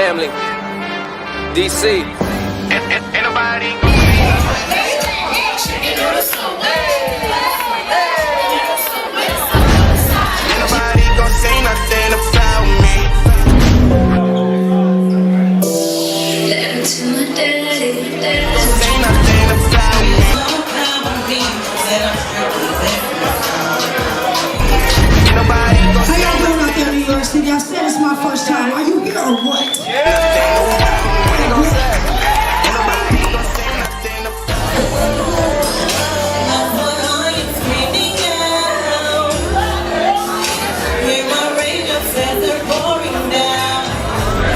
family. DC. Ain't nobody. Nobody gon' say nothing about me. To my daddy, Gon' say nothing about me. Nobody gon' How say y'all doing out there in New York City? I said it's my first time. Are you here or what?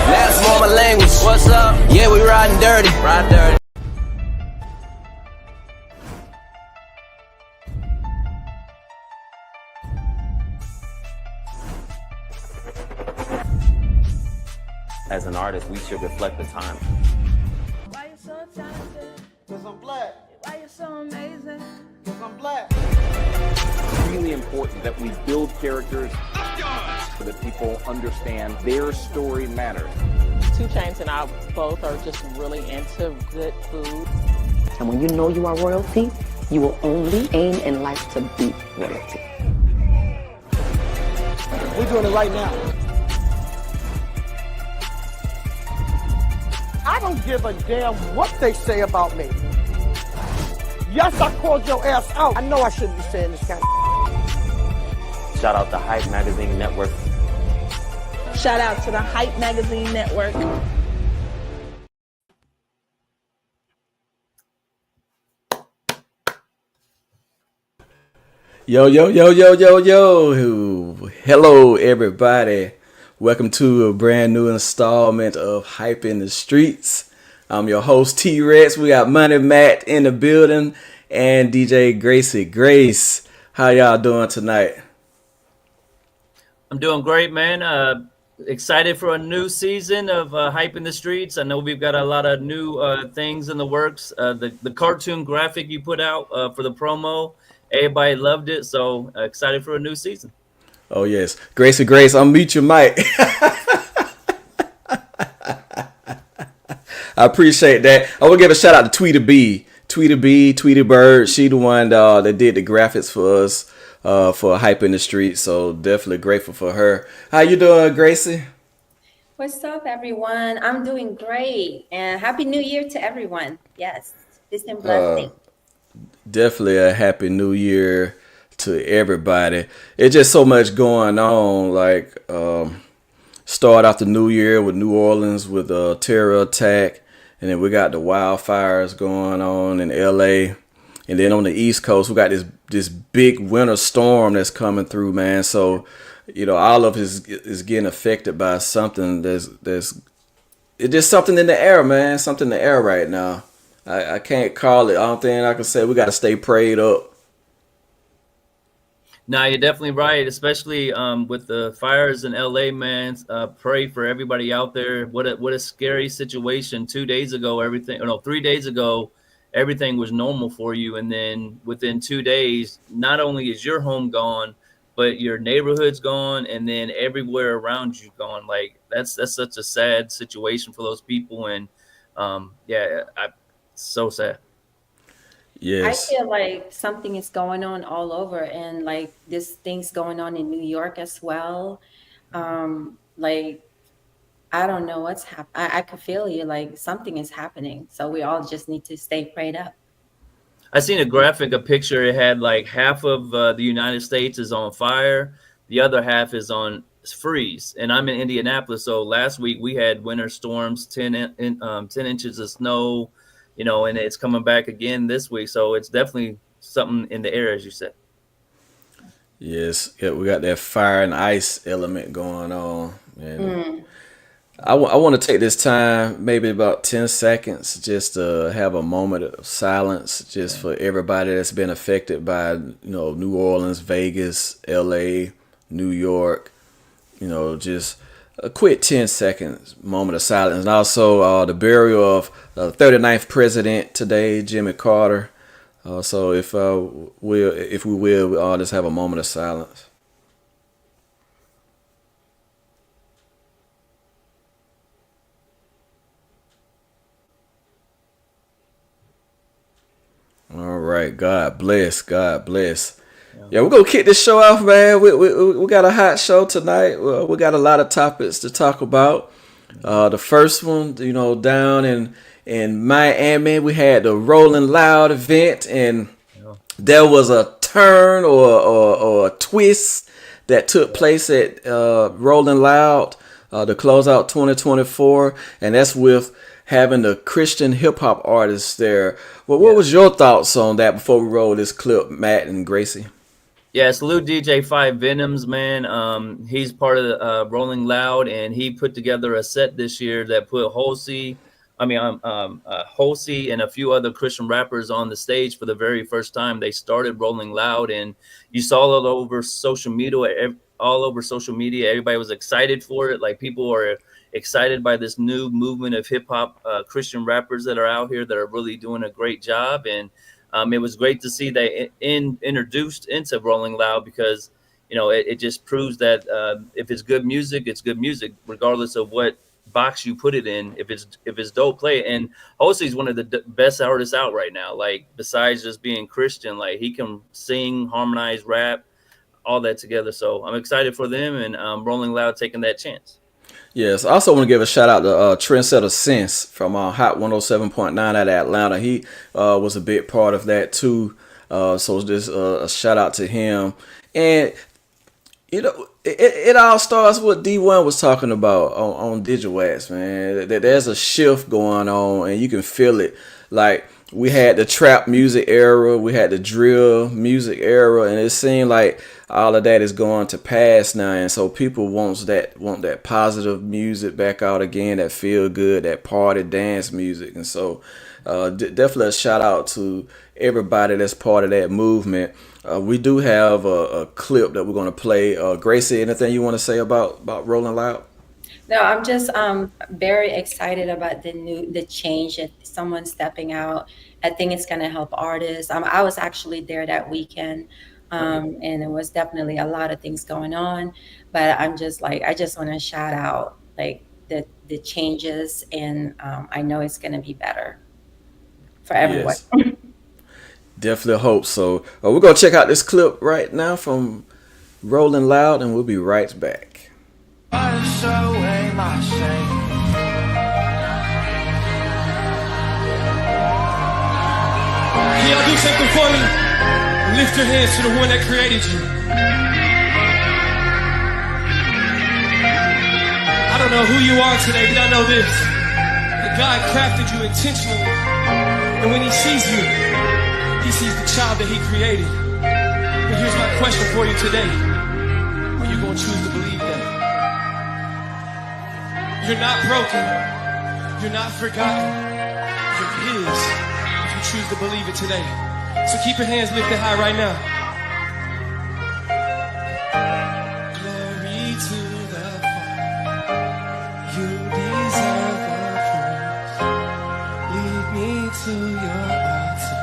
That's more my language. What's up? Yeah, we riding dirty. Ride dirty. As an artist, we should reflect the time. Why you so talented? Cause I'm black. Why you so amazing? Cause I'm black. It's really important that we build characters so that people understand their story matters. 2 Chainz and I both are just really into good food. And when you know you are royalty, you will only aim in life to be royalty. We're doing it right now. I don't give a damn what they say about me. Yes, I called your ass out. I know I shouldn't be saying this kind of. Shout out to Hype Magazine Network. Shout out to the Hype Magazine Network. Yo, yo, yo, yo, yo, yo. Hello, everybody. Welcome to a brand new installment of Hype in the Streets. I'm your host, Tee Recx. We got Money Matt in the building and DJ Graci. Grace, how y'all doing tonight? I'm doing great, man. Excited for a new season of Hype in the Streets. I know we've got a lot of new things in the works. The cartoon graphic you put out for the promo, everybody loved it. So excited for a new season. Oh, yes. Grace, unmute your mic. I appreciate that. I will give a shout out to Tweety Bird. She the one that did the graphics for us for Hype in the Street. So definitely grateful for her. How you doing, Gracie? What's up, everyone? I'm doing great. And Happy New Year to everyone. Yes, peace and blessing. Definitely a Happy New Year to everybody. It's just so much going on. Like start off the new year with New Orleans with a terror attack, and then we got the wildfires going on in LA, and then on the East Coast we got this big winter storm that's coming through, man. So you know, all of it is getting affected by something. There's it's just something in the air, man. Something in the air right now. I can't call it. I don't think I can say. We got to stay prayed up. No, you're definitely right, especially with the fires in LA, man. Pray for everybody out there. What a scary situation. 3 days ago, everything was normal for you. And then within 2 days, not only is your home gone, but your neighborhood's gone, and then everywhere around you gone. Like that's such a sad situation for those people. And so sad. Yes. I feel like something is going on all over, and like this thing's going on in New York as well. Like I don't know what's happening. I could feel you. Like something is happening. So we all just need to stay prayed up. I seen a picture. It had like half of the United States is on fire, the other half is on freeze. And I'm in Indianapolis, so last week we had winter storms, 10 inches of snow. You know, and it's coming back again this week. So it's definitely something in the air, as you said. Yes. Yeah, we got that fire and ice element going on. And I want to take this time, maybe about 10 seconds, just to have a moment of silence just for everybody that's been affected by, you know, New Orleans, Vegas, LA, New York, you know, just a quick 10 seconds moment of silence. And also the burial of the 39th president today, Jimmy Carter. So if we will all just have a moment of silence. God bless. God bless. Yeah, we're gonna kick this show off, man. We got a hot show tonight. We got a lot of topics to talk about. The first one, down in Miami, we had the Rolling Loud event, and there was a turn or a twist that took place at Rolling Loud to close out 2024, and that's with having the Christian hip hop artists there. Well, what was your thoughts on that before we roll this clip, Matt and Gracie? Yeah, salute DJ Five Venoms, man. He's part of the Rolling Loud, and he put together a set this year that put Halsey and a few other Christian rappers on the stage for the very first time. They started Rolling Loud, and you saw it over social media. Everybody was excited for it. Like, people are excited by this new movement of hip hop Christian rappers that are out here that are really doing a great job. And it was great to see they introduced into Rolling Loud, because it just proves that if it's good music, it's good music, regardless of what box you put it in. If it's dope, play it. And Halsey's one of the best artists out right now. Like, besides just being Christian, like, he can sing, harmonize, rap, all that together. So I'm excited for them, and Rolling Loud taking that chance. Yes, I also want to give a shout out to Trendsetter Sense from Hot 107.9 out of Atlanta. He was a big part of that too. So just a shout out to him. And it all starts with D1 was talking about on Digga, man. That there's a shift going on, and you can feel it. Like, we had the trap music era, we had the drill music era, and it seemed like all of that is going to pass now. And so people want that positive music back out again, that feel good, that party dance music. And so definitely a shout out to everybody that's part of that movement. We do have a clip that we're going to play. Gracie, anything you want to say about Rolling Loud? No, I'm just very excited about the change that someone's stepping out. I think it's going to help artists. I was actually there that weekend, and it was definitely a lot of things going on. But I'm just like, I just want to shout out like the changes, and I know it's going to be better for everyone. Yes. Definitely hope so. We're going to check out this clip right now from Rolling Loud, and we'll be right back. Wash away my shame. Can y'all do something for me? Lift your hands to the one that created you. I don't know who you are today, but I know this. That God crafted you intentionally. And when he sees you, he sees the child that he created. But here's my question for you today. Are you going to choose to believe that? You're not broken. You're not forgotten. You're his if you choose to believe it today. So keep your hands lifted high right now. Glory to the Father. You deserve the praise. Lead me to your altar.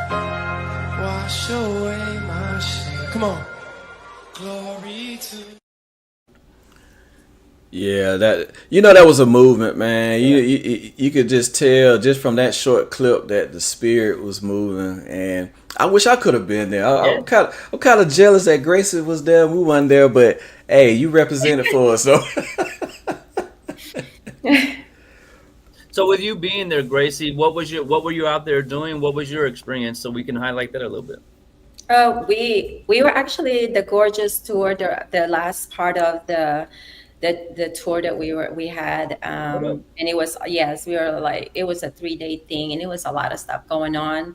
Wash away my shame. Come on. Glory to. Yeah, that was a movement, man. You could just tell just from that short clip that the spirit was moving, and I wish I could have been there. I'm kind of jealous that Gracie was there. We weren't there, but hey, you represented for us, so. So with you being there, Gracie, what were you out there doing? What was your experience, so we can highlight that a little bit? We were actually the Gorgeous tour, the last part of the tour that we had, and it was, yes, we were like, it was a 3-day thing, and it was a lot of stuff going on.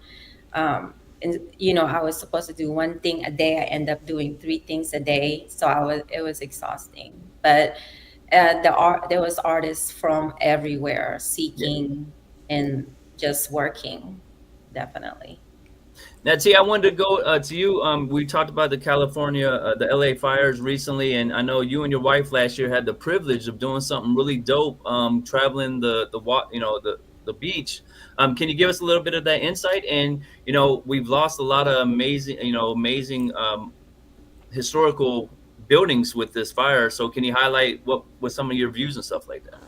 And I was supposed to do one thing a day. I ended up doing 3 things a day, so it was exhausting. But there was artists from everywhere seeking and just working, definitely. Now, T, I wanted to go to you. We talked about the California, the LA fires recently, and I know you and your wife last year had the privilege of doing something really dope, traveling the beach. Can you give us a little bit of that insight? And we've lost a lot of amazing historical buildings with this fire. So can you highlight what some of your views and stuff like that?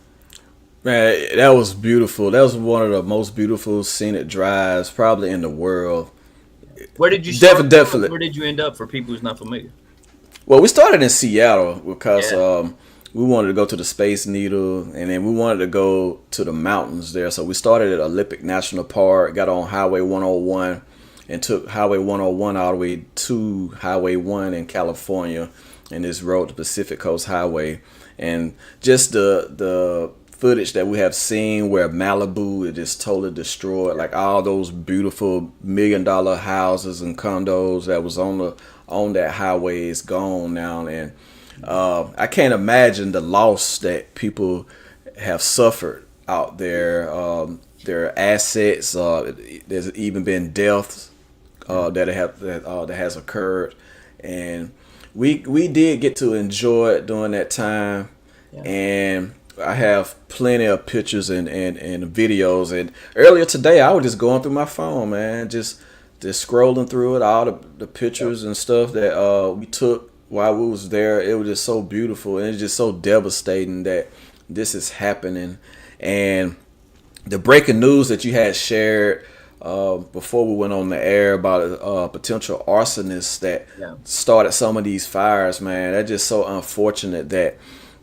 Man, that was beautiful. That was one of the most beautiful scenic drives probably in the world. Where did you start? Definitely. Where did you end up for people who's not familiar? Well, we started in Seattle because Yeah. we wanted to go to the Space Needle, and then we wanted to go to the mountains there. So we started at Olympic National Park, got on Highway 101, and took Highway 101 all the way to Highway 1 in California, and this road, the Pacific Coast Highway, and just the footage that we have seen where Malibu is just totally destroyed, like all those beautiful $1 million houses and condos that was on that highway is gone now, and I can't imagine the loss that people have suffered out there. Their assets. There's even been deaths that has occurred, and we did get to enjoy it during that time, and I have plenty of pictures and videos. And earlier today, I was just going through my phone, man, just scrolling through it, all the pictures and stuff that we took while we was there. It was just so beautiful, and it's just so devastating that this is happening. And the breaking news that you had shared before we went on the air about a potential arsonist that started some of these fires, man, that's just so unfortunate that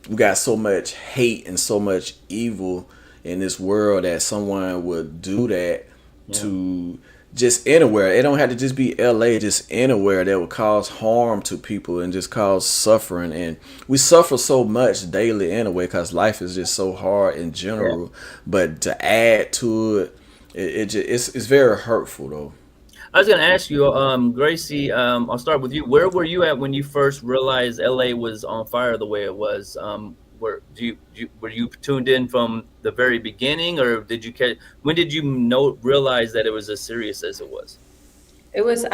we got so much hate and so much evil in this world that someone would do that to just anywhere. It don't have to just be LA, just anywhere that would cause harm to people and just cause suffering. And we suffer so much daily anyway because life is just so hard in general. But to add to it, it's very hurtful though. I was going to ask you, Graci, I'll start with you. Where were you at when you first realized LA was on fire the way it was? Were you tuned in from the very beginning, or when did you realize that it was as serious as it was? It was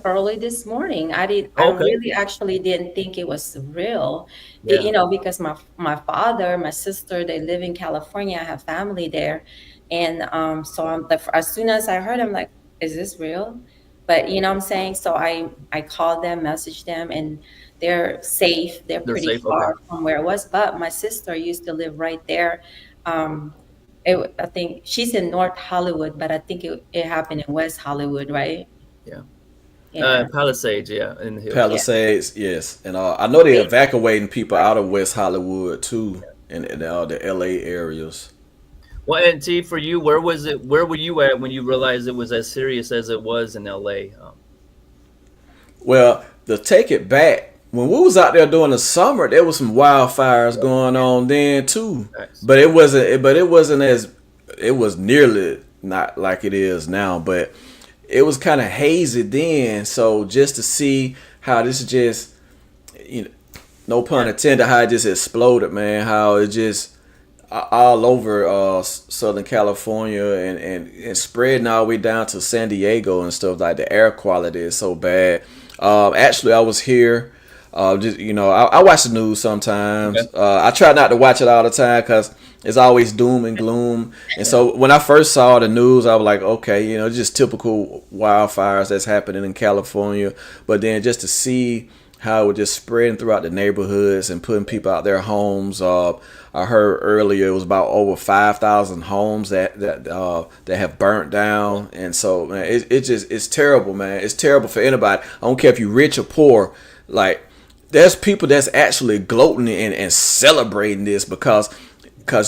early this morning. I really actually didn't think it was real. Because my father, my sister, they live in California. I have family there, and so I'm like, as soon as I heard, I'm like, is this real? But you know what I'm saying? So I called them, messaged them, and they're safe. They're pretty safe, far from where it was. But my sister used to live right there. I think she's in North Hollywood, but I think it happened in West Hollywood, right? Yeah. Palisades, in the hills. Palisades, yes. And I know they're evacuating people out of West Hollywood too, in the LA areas. Well, and T, for you, where were you at when you realized it was as serious as it was in LA? Well, to take it back, when we was out there during the summer, there was some wildfires going on then too. But it wasn't as, it was nearly not like it is now, but it was kind of hazy then. So just to see how this just, no pun intended, how it just exploded, man, how it just all over Southern California and spreading all the way down to San Diego and stuff. Like the air quality is so bad. Actually, I was here. I watch the news sometimes. I try not to watch it all the time because it's always doom and gloom. And so when I first saw the news, I was like, okay, just typical wildfires that's happening in California. But then just to see how it was just spreading throughout the neighborhoods and putting people out their homes. I heard earlier it was about over 5,000 homes that have burnt down. And so, man, it's terrible, man. It's terrible for anybody. I don't care if you're rich or poor. Like, there's people that's actually gloating and celebrating this because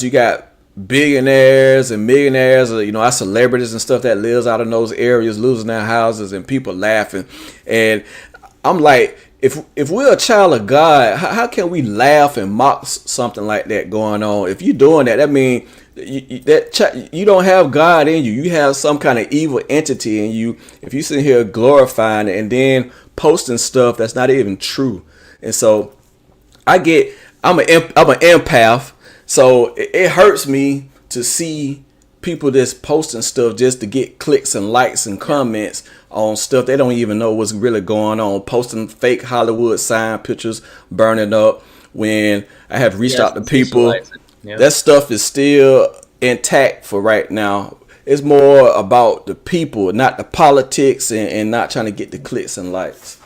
you got billionaires and millionaires, our celebrities and stuff that lives out in those areas losing their houses and people laughing. And I'm like, if we're a child of God, how can we laugh and mock something like that going on? If you're doing that, that means you don't have God in you. You have some kind of evil entity in you. If you sit here glorifying it and then posting stuff that's not even true. And so I'm an empath. So it hurts me to see people just posting stuff just to get clicks and likes and comments on stuff they don't even know what's really going on, posting fake Hollywood sign pictures burning up when I have reached out to people. That stuff is still intact for right now. It's more about the people, not the politics, and not trying to get the clicks and likes.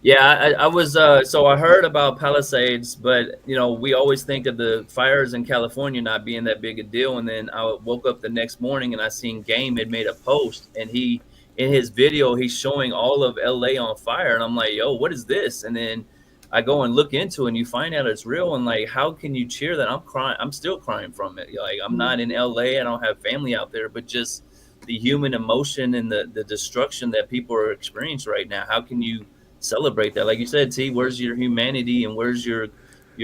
Yeah, I was so I heard about Palisades, but we always think of the fires in California not being that big a deal. And then I woke up the next morning and I seen Game had made a post, and he in his video, he's showing all of LA on fire. And I'm like, yo, what is this? And then I go and look into it and you find out it's real. And like, how can you cheer that? I'm crying. I'm still crying from it. Like, I'm not in LA. I don't have family out there, but just the human emotion and the destruction that people are experiencing right now. How can you celebrate that? Like you said, T, where's your humanity and where's your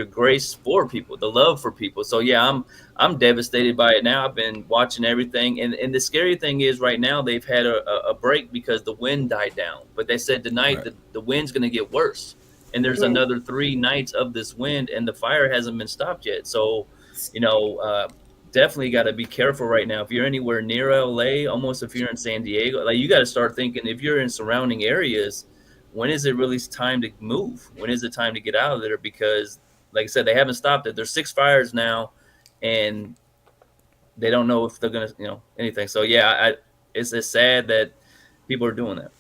grace for people, the love for people? So yeah, I'm devastated by it now. I've been watching everything, and the scary thing is right now they've had a break because the wind died down. But they said tonight Right. the wind's going to get worse, and there's another 3 nights of this wind, and the fire hasn't been stopped yet. So, you know, definitely got to be careful right now. If you're anywhere near LA, almost if you're in San Diego, like you got to start thinking if you're in surrounding areas, when is it really time to move? When is it time to get out of there? Because, like I said, they haven't stopped it. There's 6 fires now, and they don't know if they're gonna, anything. So yeah, it's sad that people are doing that.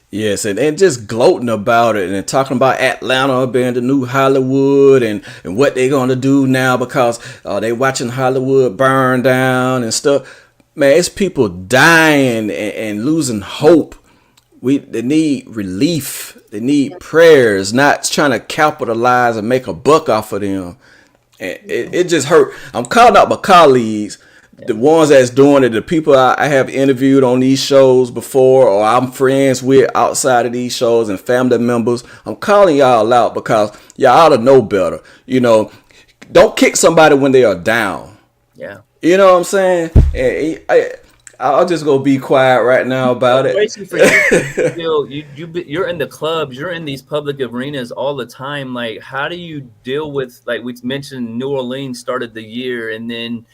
Yes, and just gloating about it and talking about Atlanta being the new Hollywood and what they're gonna do now because they watching Hollywood burn down and stuff. Man, it's people dying and losing hope. They need relief. They need prayers, not trying to capitalize and make a buck off of them. And it just hurt. I'm calling out my colleagues, the ones that's doing it, the people I have interviewed on these shows before, or I'm friends with outside of these shows and family members. I'm calling y'all out because y'all ought to know better. Don't kick somebody when they are down. Yeah. You know what I'm saying? And I'll just go be quiet right now about it. Crazy for you, you're in the clubs, you're in these public arenas all the time. Like, how do you deal with, like we mentioned, New Orleans started the year, and then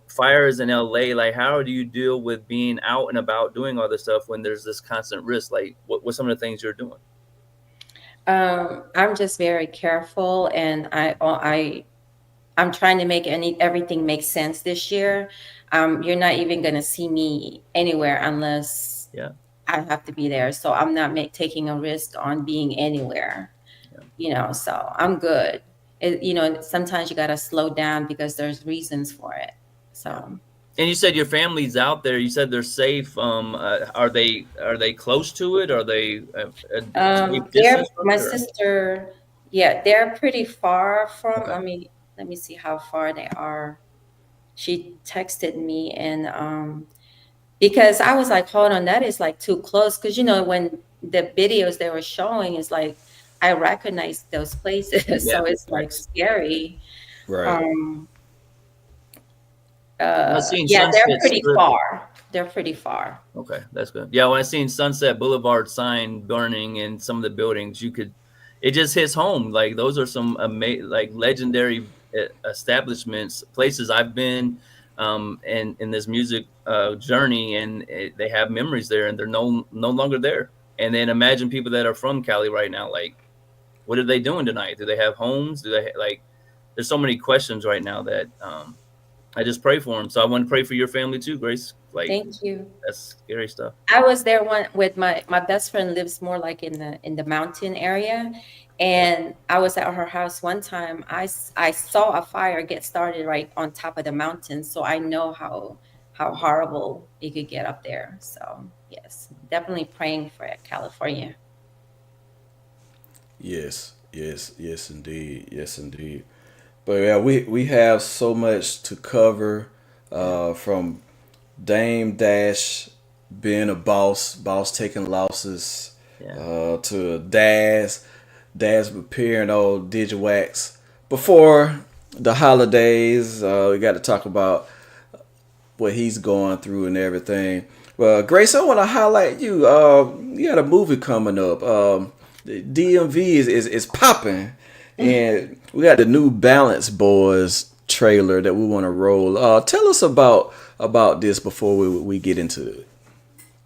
fires in LA. Like, how do you deal with being out and about doing all this stuff when there's this constant risk? Like, what's some of the things you're doing? I'm just very careful, and I'm trying to make everything make sense this year. You're not even going to see me anywhere unless I have to be there. So I'm not taking a risk on being anywhere. So I'm good. Sometimes you got to slow down because there's reasons for it. So. And you said your family's out there. You said they're safe. Are they close to it? Are they a safe distance from my it, or? sister, yeah, they're pretty far from. Okay. I mean, let me see how far they are. She texted me, and because I was like, hold on, that is like too close. Because when the videos they were showing is like, I recognize those places, so it's like scary. Right. I've seen Yeah, they're Sunset pretty Strip. far. They're pretty far. Okay, that's good. Yeah, when I seen Sunset Boulevard sign burning in some of the buildings, it just hits home. Like, those are some like legendary establishments, places I've been, and in this music journey, and they have memories there, and they're no longer there. And then imagine people that are from Cali right now. Like, what are they doing tonight? Do they have homes? Do they There's so many questions right now that I just pray for them. So I want to pray for your family too, Grace. Like, Thank you. that's scary stuff. I was there with my best friend lives more like in the mountain area, and I was at her house one time. I saw a fire get started right on top of the mountain, so I know how horrible it could get up there. So yes, definitely praying for California. Yes, indeed. Yes, indeed. But yeah, we have so much to cover, from Dame Dash being a boss taking losses, to Daz preparing old Digiwax before the holidays. We got to talk about what he's going through and everything. Well, Grace, I want to highlight you. You got a movie coming up. The DMV is popping, and we got the new Balance Boys trailer that we want to roll. Tell us about this before we get into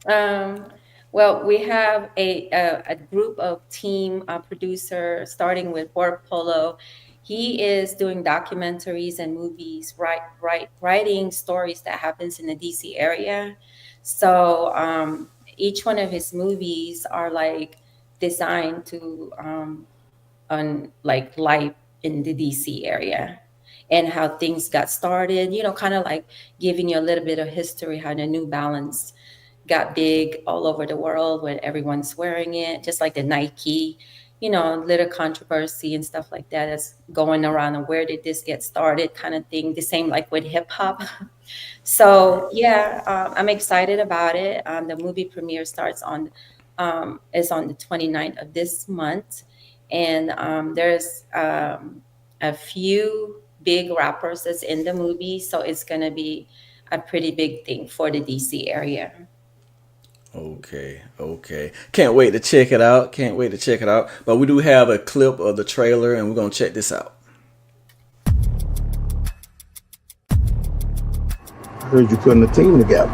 it. Well, we have a group of team producers, starting with Bort Polo. He is doing documentaries and movies, writing stories that happens in the DC area. So each one of his movies are like designed to on like life in the DC area and how things got started. Kind of like giving you a little bit of history how the New Balance got big all over the world when everyone's wearing it, just like the Nike, little controversy and stuff like that that's going around, and where did this get started kind of thing. The same like with hip hop. So yeah, I'm excited about it. The movie premiere starts is on the 29th of this month, and there's a few big rappers that's in the movie, so it's gonna be a pretty big thing for the DC area. Okay. Can't wait to check it out. But we do have a clip of the trailer, and we're gonna check this out. I heard you putting a team together.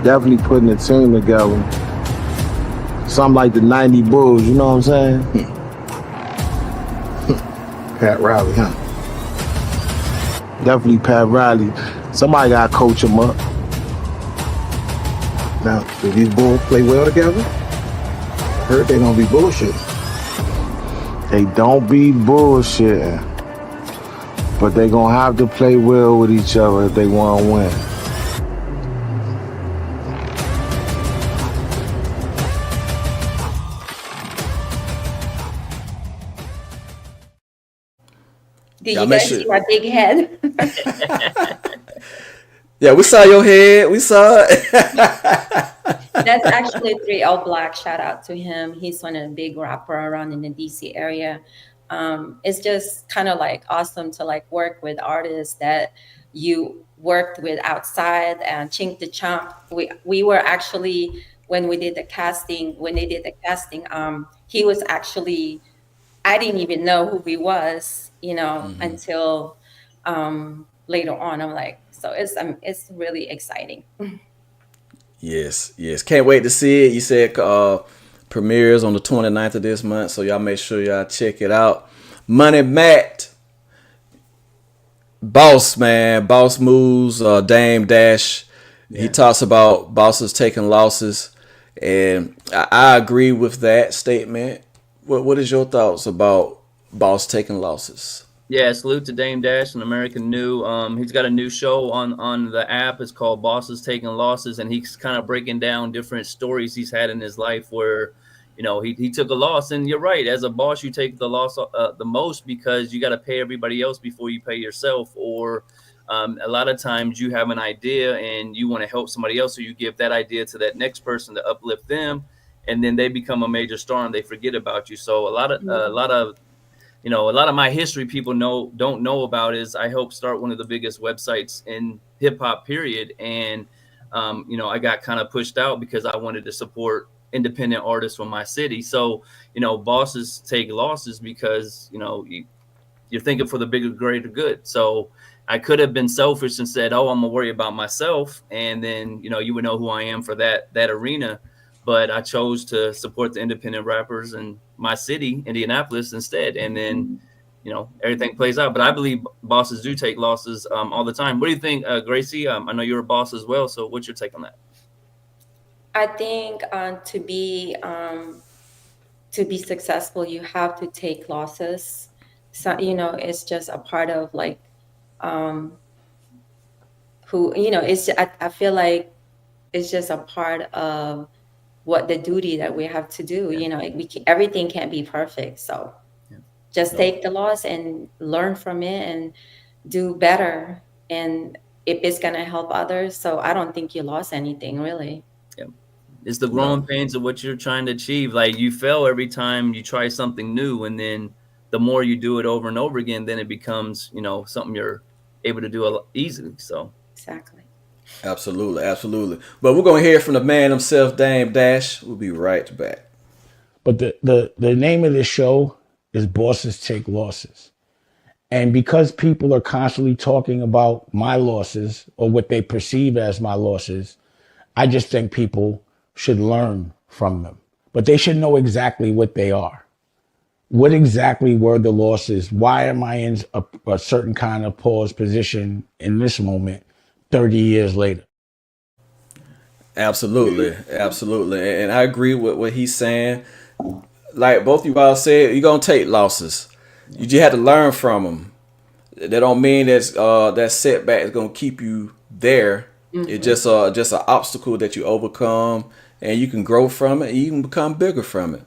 Definitely putting a team together. Something like the 90 Bulls, you know what I'm saying? Pat Riley, huh? Definitely Pat Riley. Somebody gotta coach him up. Now, do these Bulls play well together? I heard they don't be bullshitting. They don't be bullshitting. But they gonna have to play well with each other if they wanna win. Did you guys see my big head? Yeah, we saw your head. We saw it. That's actually 3L Black. Shout out to him. He's one of the big rapper around in the DC area. It's just kind of like awesome to like work with artists that you worked with outside. And Chink the Chomp, we were actually, when they did the casting, he was actually, I didn't even know who he was, until later on. I'm like, so it's really exciting. Yes. Can't wait to see it. You said premieres on the 29th of this month, so y'all make sure y'all check it out. Money Matt, Boss Moves, Dame Dash. Yeah. He talks about bosses taking losses, and I agree with that statement. What is your thoughts about boss taking losses? Yeah, salute to Dame Dash and American New. He's got a new show on the app. It's called Bosses Taking Losses, and he's kind of breaking down different stories he's had in his life where, he took a loss. And you're right, as a boss, you take the loss the most because you got to pay everybody else before you pay yourself. Or a lot of times you have an idea and you want to help somebody else, so you give that idea to that next person to uplift them, and then they become a major star and they forget about you. So a lot of my history people don't know about is I helped start one of the biggest websites in hip hop period. And, I got kind of pushed out because I wanted to support independent artists from my city. So, bosses take losses because, you're thinking for the bigger, greater good. So I could have been selfish and said, oh, I'm gonna worry about myself. And then, you would know who I am for that arena. But I chose to support the independent rappers in my city, Indianapolis, instead. And then, everything plays out. But I believe bosses do take losses all the time. What do you think, Graci? I know you're a boss as well. So what's your take on that? I think to be successful, you have to take losses. So, it's just a part of like I feel like it's just a part of what the duty that we have to do. Everything can't be perfect. So just take the loss and learn from it and do better. And if it's going to help others. So I don't think you lost anything really. Yeah. It's the growing pains of what you're trying to achieve. Like you fail every time you try something new. And then the more you do it over and over again, then it becomes, something you're able to do easily. So exactly. Absolutely. But we're going to hear from the man himself, Dame Dash. We'll be right back. But the name of this show is Bosses Take Losses. And because people are constantly talking about my losses or what they perceive as my losses, I just think people should learn from them. But they should know exactly what they are. What exactly were the losses? Why am I in a certain kind of pause position in this moment 30 years later? Absolutely. And I agree with what he's saying. Like both of you all said, you're going to take losses. You just have to learn from them. That don't mean that setback is going to keep you there It's just an obstacle that you overcome, and you can grow from it. And you can become bigger from it.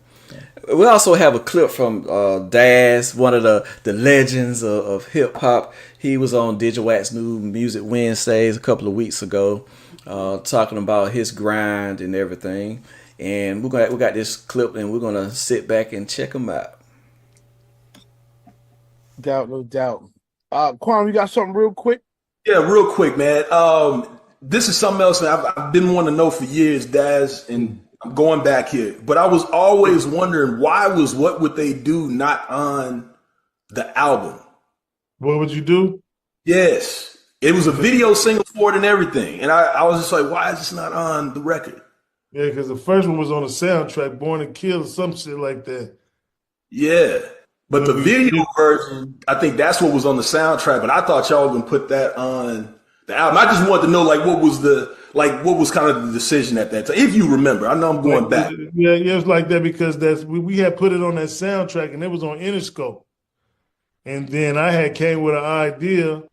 We also have a clip from Daz, one of the legends of hip hop. He was on Digga Wax New Music Wednesdays a couple of weeks ago, talking about his grind and everything. And we got this clip, and we're gonna sit back and check him out. No doubt. Quan, you got something real quick? Yeah, real quick, man. This is something else that I've been wanting to know for years, Daz, and I'm going back here. But I was always wondering why was What Would They Do not on the album? What would you do? Yes. It was a video single for it and everything. And I was just like, why is this not on the record? Yeah, because the first one was on the soundtrack, Born to Kill or some shit like that. Yeah. But the video version, I think that's what was on the soundtrack. But I thought y'all were gonna put that on the album. I just wanted to know, like, what was kind of the decision at that time, if you remember. I know I'm going back. Yeah, it was like that because we had put it on that soundtrack and it was on Interscope. And then I had came with an idea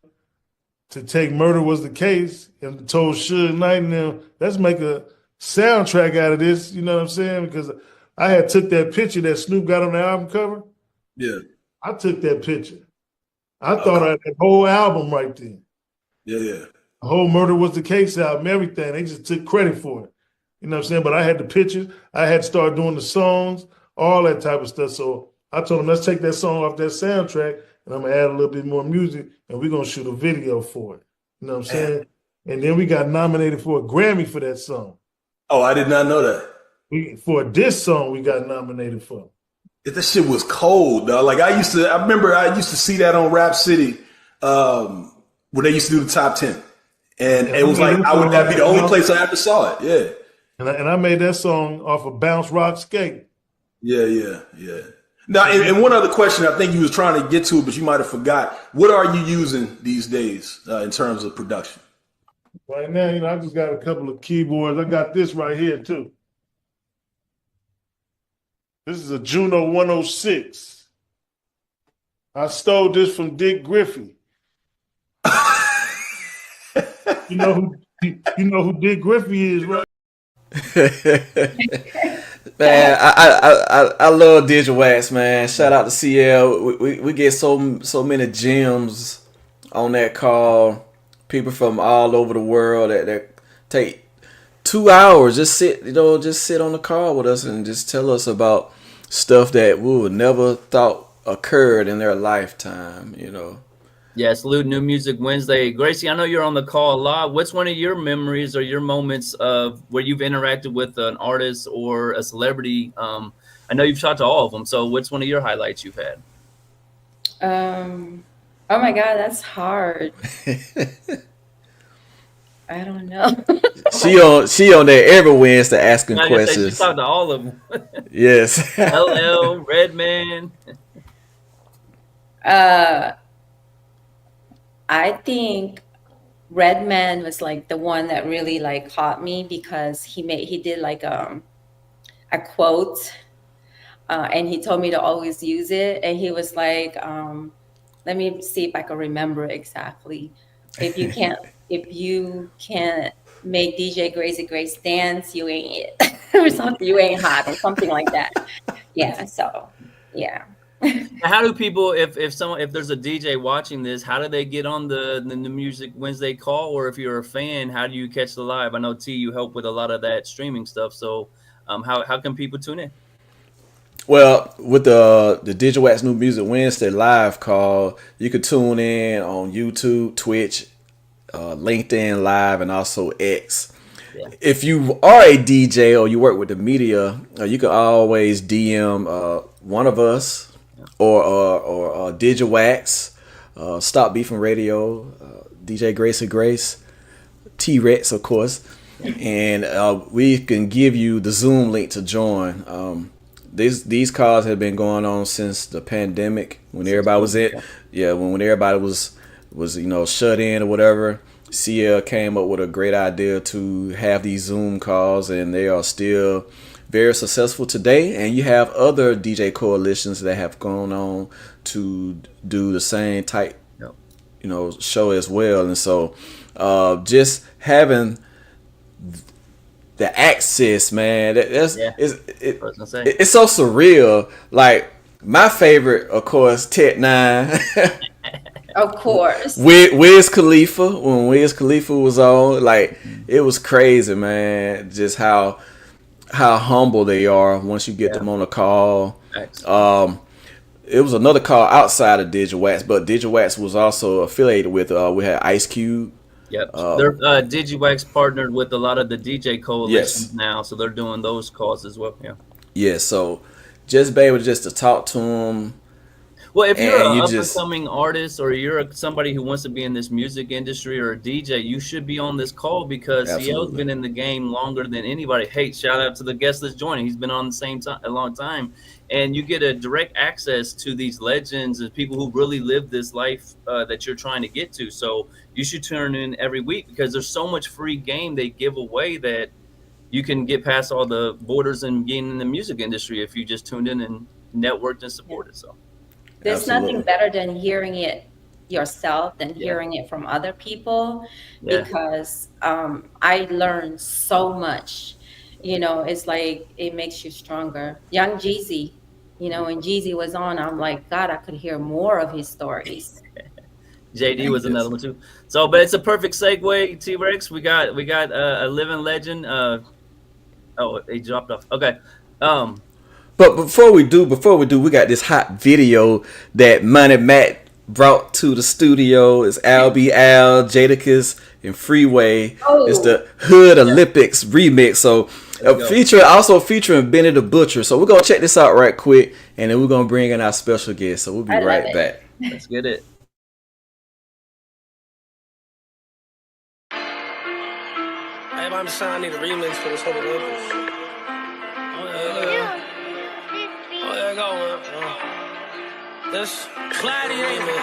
to take Murder Was the Case and told Suge Knight and them, let's make a soundtrack out of this. You know what I'm saying? Because I had took that picture that Snoop got on the album cover. Yeah. I took that picture. I thought I had that whole album right there. Yeah. The whole Murder Was the Case album, everything. They just took credit for it. You know what I'm saying? But I had the pictures. I had to start doing the songs, all that type of stuff. So I told them, let's take that song off that soundtrack and I'm going to add a little bit more music and we're going to shoot a video for it. You know what I'm saying? And then we got nominated for a Grammy for that song. Oh, I did not know that. For this song, we got nominated for. That shit was cold, though. Like I remember I used to see that on Rap City when they used to do the top 10. And it was like, that'd be the only place I ever saw it. Yeah. And I made that song off of Bounce Rock Skate. Yeah. Now, and one other question I think you was trying to get to, but you might have forgot. What are you using these days in terms of production? Right now, I just got a couple of keyboards. I got this right here, too. This is a Juno 106. I stole this from Dick Griffey. You know who Dick Griffey is, right? Man, I love Digga Wax, man. Shout out to CL. We get so many gems on that call. People from all over the world that take 2 hours just sit on the call with us and just tell us about stuff that we would never thought occurred in their lifetime. Yeah, salute New Music Wednesday. Graci, I know you're on the call a lot. What's one of your memories or your moments of where you've interacted with an artist or a celebrity? I know you've talked to all of them. So what's one of your highlights you've had? Oh my God, that's hard. I don't know. She on there every Wednesday asking questions. She talked to all of them. Yes. LL, Redman. I think Redman was like the one that really like caught me because he did like a quote and he told me to always use it. And he was like, let me see if I can remember exactly. If you can't make DJ Graci dance, you ain't it. Or something, you ain't hot or something like that. Yeah. So yeah. How do people, if there's a DJ watching this, how do they get on the Music Wednesday call? Or if you're a fan, how do you catch the live? I know T, you help with a lot of that streaming stuff. So how can people tune in? Well, with the Digga Wax New Music Wednesday live call, you could tune in on YouTube, Twitch, LinkedIn Live, and also X. Yeah. If you are a DJ or you work with the media, you can always DM one of us or Digga Wax, Stop Beefing Radio, DJ Grace, Tee Recx, of course, and we can give you the Zoom link to join. These calls have been going on since the pandemic when everybody was when everybody was shut in or whatever. CL came up with a great idea to have these Zoom calls, and they are still very successful today. And you have other DJ coalitions that have gone on to do the same type show as well. And so just having the access, man. It's so surreal. Like my favorite, of course, Tech 9. Of course. Wiz Khalifa, when Wiz Khalifa was on, like it was crazy, man. Just how humble they are once you get them on a call. It was another call outside of Digga Wax, but Digga Wax was also affiliated with. We had Ice Cube. Yep, they're Digga Wax partnered with a lot of the DJ coalitions now, so they're doing those calls as well. Yeah. So just be able to talk to them. Well, if you're an up-and-coming artist or you're somebody who wants to be in this music industry or a DJ, you should be on this call because CL's been in the game longer than anybody. Hey, shout out to the guest that's joining. He's been on the same time a long time. And you get a direct access to these legends and people who really live this life that you're trying to get to. So you should tune in every week because there's so much free game they give away that you can get past all the borders and get in the music industry if you just tuned in and networked and supported. So. There's nothing better than hearing it yourself than hearing it from other people because I learned so much. You know, it's like it makes you stronger. Young Jeezy, you know, when Jeezy was on, I'm like, God, I could hear more of his stories. JD was another one too. So, but it's a perfect segue, Tee Recx. We got a living legend. Oh, he dropped off. Okay. But before we do, we got this hot video that Money Matt brought to the studio. It's Al B. Al, Jadakiss, and Freeway. It's the Hood Olympics remix. So featuring Benny the Butcher. So we're gonna check this out right quick, and then we're gonna bring in our special guest. So we'll be right back. Let's get it. I'm saying I need a remix for this whole Olympics. Oh, there you go, man. This Gladiator.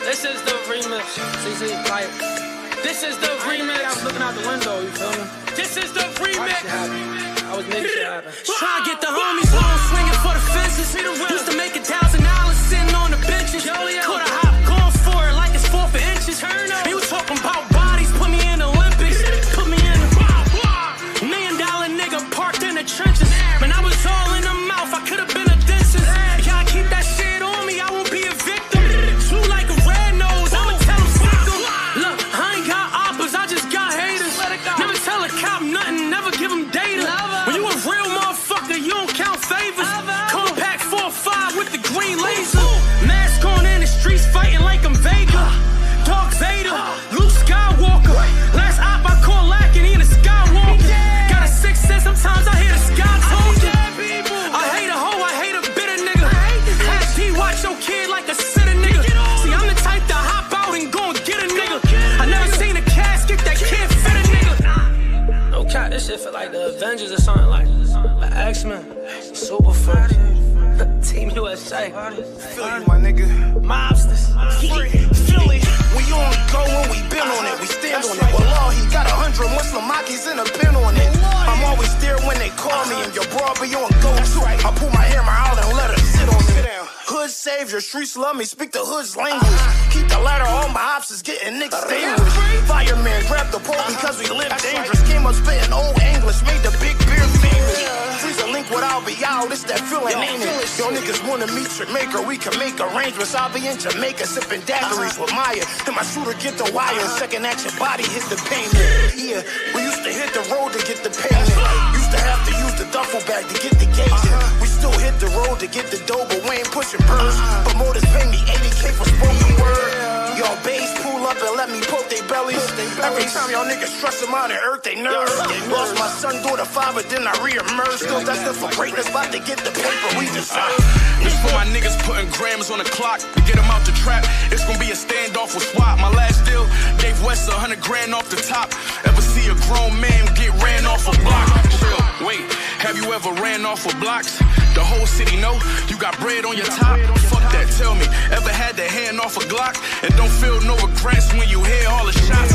This is the remix. See, like, this is the remix. I was looking out the window, you feel me? This is the remix. I was making shit happen. Trying to get the homies home, swinging for the fences. Used to make $1,000 sitting on the benches. Could have hop, going for it like it's 4 inches. You talking about bodies, put me in the Olympics. Put me in the $1 million nigga parked in the trenches. Man, I was all in the mouth, I could have been a dentist. Y'all keep that shit on me, I won't be a victim. True like a red nose, I'ma tell them stick them. Look, I ain't got oppas, I just got haters. Never tell a cop nothing, never give them data. When you a real motherfucker, you don't count favors. Compact 4-5 with the green laser. Mask on in the streets, fighting like I'm Vega. Dark Vader, Luke Skywalker. Last op I call lacking, he in the Skywalker. Got a sixth sense, sometimes I hear the sky talking. I hate a hoe, I hate a bitter nigga. Have P watch your kid like a sitter nigga. See, I'm the type to hop out and go and get a nigga. I never seen a casket that can't fit a nigga. No cap, this shit feel like the Avengers or something like X-Men, Super Friends, Team USA. Feel you, my nigga. Mobsters, Philly. We on go when we been on it, we stand on it. Well, all he got 100 Muslim Makis in a pin on it. I'm always there when they call me, and your broad be on go too. I pull my hammer out and let her sit on me. Hood savior, streets love me, speak the hood's language. Keep the ladder, all my ops is getting extinguished. Fireman, grab the pole because we live dangerous. Came up spitting old English, made the big beer famous. Freeze a link with I'll be out, it's that feeling, ain't it? Yo niggas wanna meet your maker, we can make arrangements. I'll be in Jamaica sipping daiquiris with Maya. And my shooter get the wire, second action body hit the payment. Yeah, we used to hit the road to get the payment. Used to have to use the duffel bag to get the gauge. We still hit the road to get the dough, but we ain't pushing purse. Promoters pay me 80K for spoken word. Y'all bass pull up and let me poke they bellies. Every time y'all niggas stress them out and irk they nerves. Lost my son, daughter, father, then I re-emerged. Still destined for greatness, about to get the paper we deserve. This for my niggas putting grams on the clock to get them out the trap. It's gonna be a standoff with SWAT. My last deal gave West 100 grand off the top. Ever see a grown man get ran off a block? Chill, wait, have you ever ran off of blocks? The whole city know you got bread on your top. Fuck that, tell me, ever had the hand off a Glock and don't feel no regrets when you hear all the shots?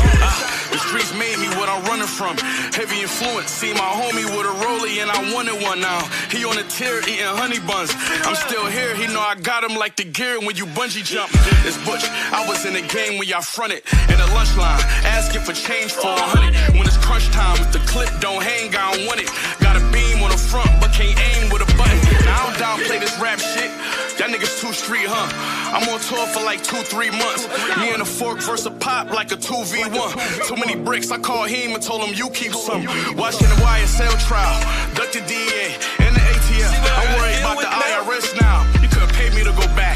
The streets made me what I'm running from. Heavy influence, see my homie with a rollie and I wanted one now. He on a tier eating honey buns. I'm still here, he know I got him like the gear when you bungee jump. It's Butch, I was in the game when y'all fronted in the lunch line, asking for change for 100. When it's crunch time, if the clip don't hang, I don't want it. Got a beam on the front, but can't aim with a button. Now I don't downplay this rap shit. Y'all niggas too street, huh? I'm on tour for like 2-3 months. Me and a fork versus a pop like a 2v1. Too many bricks, I called him and told him you keep some. Watching the YSL trial, duck the DA and the ATL. I'm worried about the IRS now. You couldn't pay me to go back.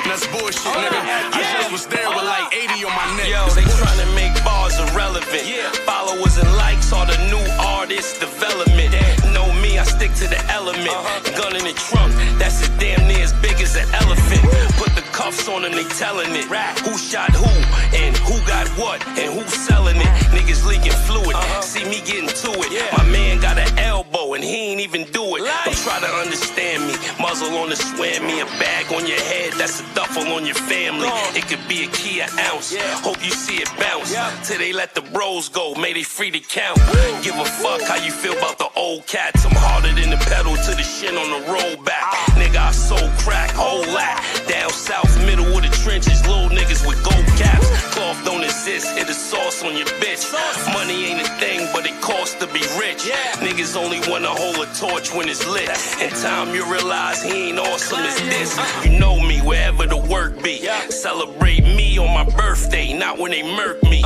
That's bullshit, nigga. I just was there with like 80 on my neck. Yo, they tryna make bars irrelevant. Followers and likes are the new artist development. Know me, I stick to the element. Gun in the trunk, that's as damn near as big as an elephant. Put the cuffs on them, they telling it. Who shot who, and who got what, and who's selling it. Niggas leaking fluid, see me getting to it. My man got an elbow, and he ain't even do it. Don't try to understand me. Muzzle on the swam me, a bag on your head, that's a duffel on your family. It could be a key an ounce. Hope you see it bounce. Till they let the bros go, may they free to count. Give a fuck how you feel about the old cats. I'm harder than the pedal to the shin on the roll back. Nigga, I sold crack, whole lot. Down south, middle of the trenches, little niggas with gold caps. Cloth don't exist, hit a sauce on your bitch. Money ain't a thing, but it costs to be rich. Niggas only wanna hold a torch when it's lit. In time you realize he ain't awesome as this. You know me, wherever the work be. Celebrate me on my birthday, not when they murk me.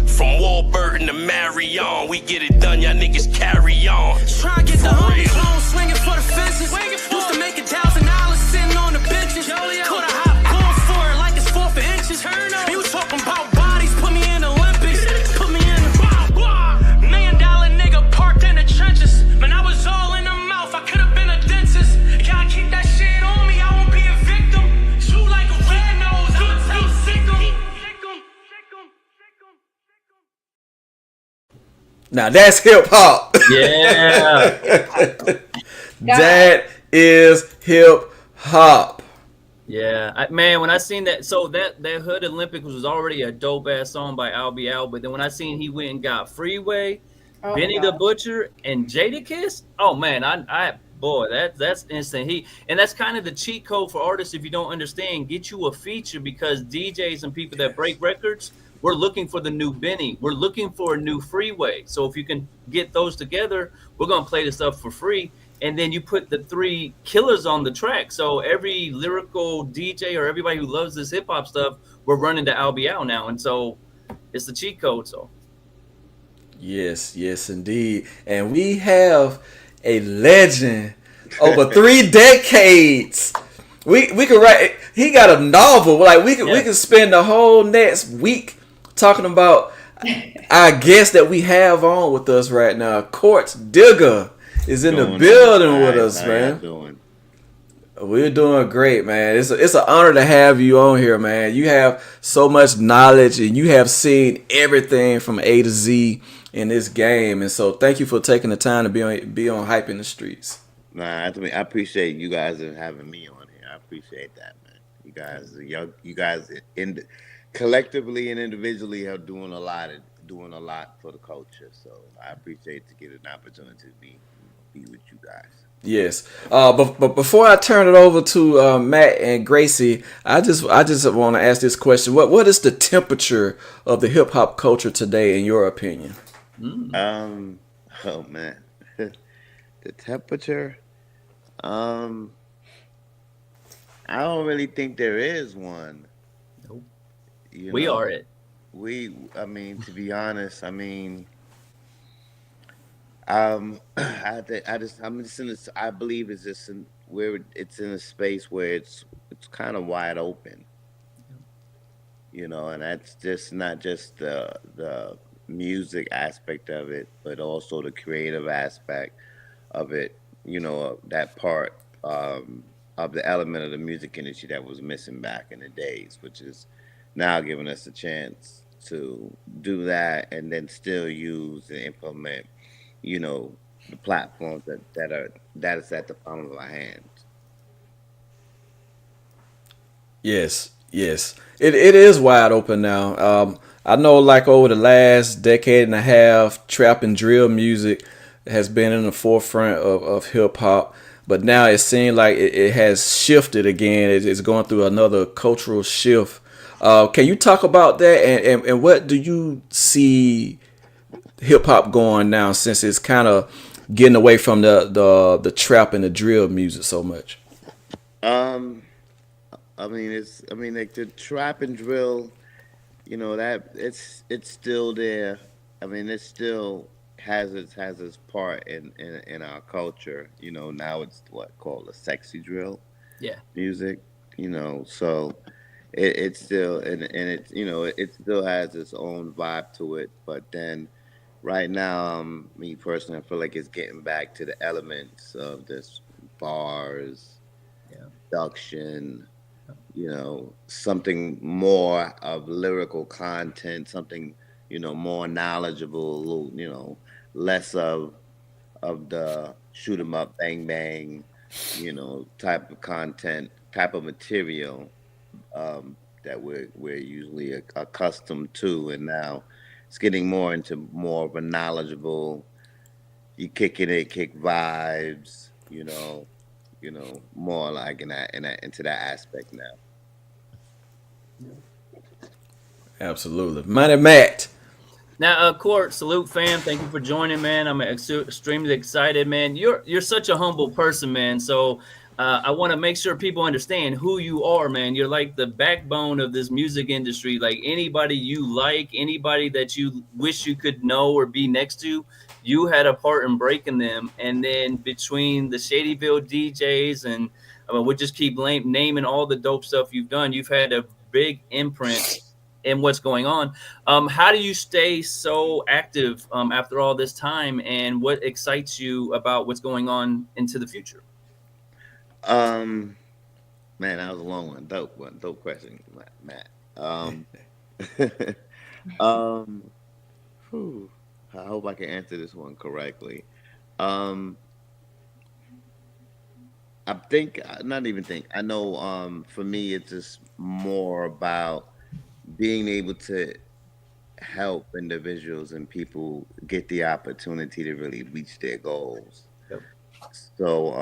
From Warburton to Marion, we get it done, y'all niggas carry on. Try to get the homie clone swinging for the fences. Used to make $1,000 sitting on the benches. Could have hop going for it like it's 4 for inches. You talking about bodies, put me in the Olympics. Put me in the $1 million nigga parked in the trenches. Man, I was all in the mouth, I could have been a dentist. Gotta keep that shit on me, I won't be a victim. Shoot like a red nose, I'm sick 'em. Now that's hip hop. Yeah. That is hip hop. Yeah, man, when I seen that, so that Hood Olympics was already a dope ass song by Al, but then when I seen he went and got Freeway, Benny the Butcher, and Jadakiss, oh man, I boy, that's instant heat. And that's kind of the cheat code for artists if you don't understand. Get you a feature, because DJs and people that break records, we're looking for the new Benny. We're looking for a new Freeway. So if you can get those together, we're going to play this up for free. And then you put the 3 killers on the track. So every lyrical DJ or everybody who loves this hip hop stuff, we're running to Al now. And so it's the cheat code. So yes, indeed. And we have a legend over 3 decades. We could write. He got a novel. Like we could spend the whole next week talking about our guest that we have on with us right now. Courts Digga is in the building with us, man. We're doing great, man. It's an honor to have you on here, man. You have so much knowledge and you have seen everything from A to Z in this game, and so thank you for taking the time to be on Hype in the Streets. Nah, I appreciate you guys having me on here. I appreciate that, man. You guys, collectively and individually are doing a lot for the culture. So I appreciate to get an opportunity to be with you guys. Yes, but before I turn it over to Matt and Graci, I just want to ask this question: What is the temperature of the hip hop culture today, in your opinion? Oh man, the temperature. I don't really think there is one. Nope. We are it. I mean, to be honest, I mean, I believe it's just it's in a space where it's kind of wide open, and that's just not just the music aspect of it, but also the creative aspect of it. That part of the element of the music industry that was missing back in the days, which is now giving us a chance to do that and then still use and implement, the platforms that is at the palm of our hands. Yes, yes. It is wide open now. I know like over the last decade and a half, trap and drill music has been in the forefront of hip hop. But now it seems like it has shifted again. It's going through another cultural shift. Can you talk about that and what do you see hip hop going now since it's kind of getting away from the trap and the drill music so much? Um, I mean, like the trap and drill, that it's still there. I mean, it still has its part in our culture. Now it's what called a sexy drill Yeah. music. So it's still and it still has its own vibe to it. But then right now, me personally, I feel like it's getting back to the elements of this bars, Yeah. production, something more of lyrical content, something, more knowledgeable, a little, less of the shoot 'em up, bang bang, type of content, type of material that we're usually accustomed to, and now it's getting more into more of a knowledgeable, you kicking it, kick vibes, more like in that into that aspect now. Absolutely. Money Matt. Now, Court, salute, fam. Thank you for joining, man. I'm extremely excited, man. You're such a humble person, man. So I want to make sure people understand who you are, man. You're like the backbone of this music industry. Like anybody you like, anybody that you wish you could know or be next to, you had a part in breaking them. And then between the Shadyville DJs and I mean, we'll just keep naming all the dope stuff you've done. You've had a big imprint in what's going on. How do you stay so active after all this time, and what excites you about what's going on into the future? Um, Man, that was a long one, dope question, Matt. Um, whew, I hope I can answer this one correctly. Um, I think, not even think. I know. For me, it's just more about being able to help individuals and people get the opportunity to really reach their goals. Yep. So,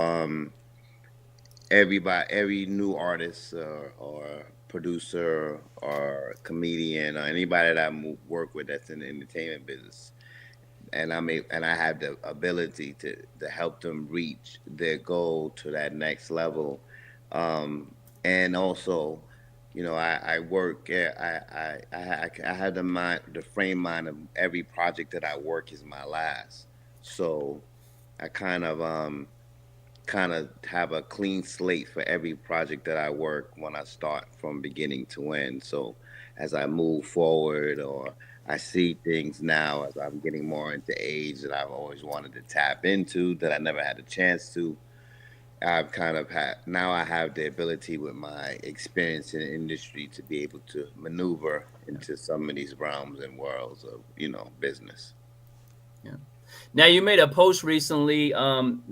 every new artist or producer or comedian or anybody that work with that's in the entertainment business, and I have the ability to help them reach their goal to that next level. And also, I work. I have the frame mind of every project that I work is my last. So I kind of have a clean slate for every project that I work when I start from beginning to end. So as I move forward or I see things now as I'm getting more into age that I've always wanted to tap into that I never had a chance to. I've kind of had now I have the ability with my experience in the industry to be able to maneuver into some of these realms and worlds of, business. Yeah. Now you made a post recently,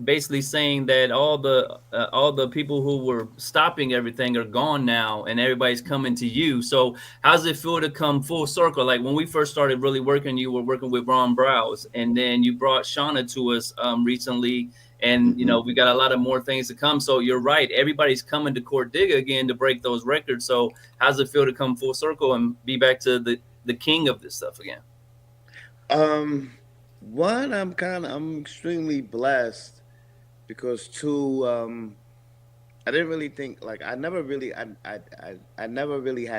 basically saying that all the people who were stopping everything are gone now, and everybody's coming to you. So how does it feel to come full circle? Like when we first started really working, you were working with Ron Browse, and then you brought Shauna to us recently, and we got a lot of more things to come. So you're right, everybody's coming to Court Digga again to break those records. So how does it feel to come full circle and be back to the king of this stuff again? One, I'm extremely blessed because two, I didn't really think like I never really had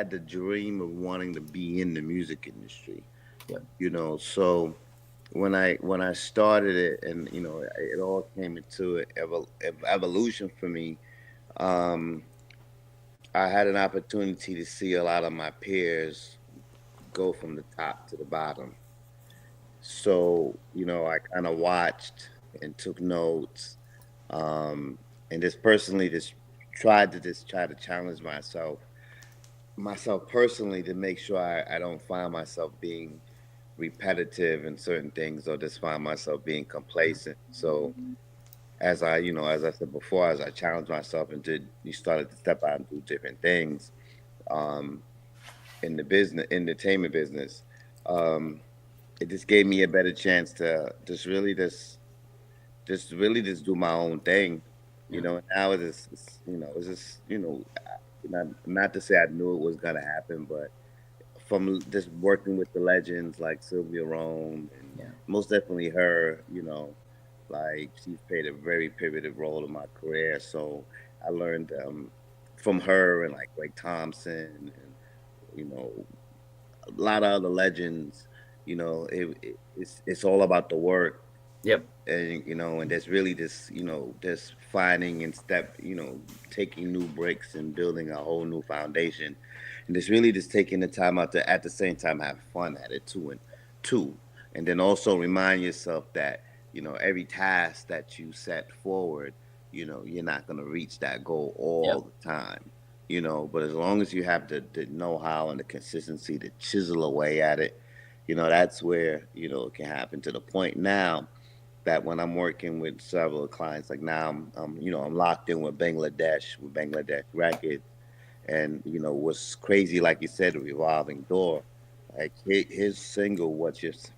the dream of wanting to be in the music industry. Yeah. So when I started it and it all came into evolution for me. Um, I had an opportunity to see a lot of my peers go from the top to the bottom. So, I kind of watched and took notes, and just personally just try to challenge myself personally to make sure I don't find myself being repetitive in certain things, or just find myself being complacent. So as I said before, as I challenged myself and you started to step out and do different things um, in the business, entertainment business, um, it just gave me a better chance to just really just do my own thing. Now it's just not to say I knew it was gonna happen, but from just working with the legends like Sylvia Rome and most definitely her, like she's played a very pivotal role in my career. So I learned from her and like Greg Thompson and you know a lot of other legends. It's all about the work. Yep. And and that's really just just finding and taking new bricks and building a whole new foundation, and it's really just taking the time out to at the same time have fun at it too, and then also remind yourself that every task that you set forward, you're not going to reach that goal all the time, but as long as you have the know-how and the consistency to chisel away at it, that's where it can happen to the point now that when I'm working with several clients, like now I'm locked in with Bangladesh Records, and what's crazy, like you said, a revolving door. Like his single,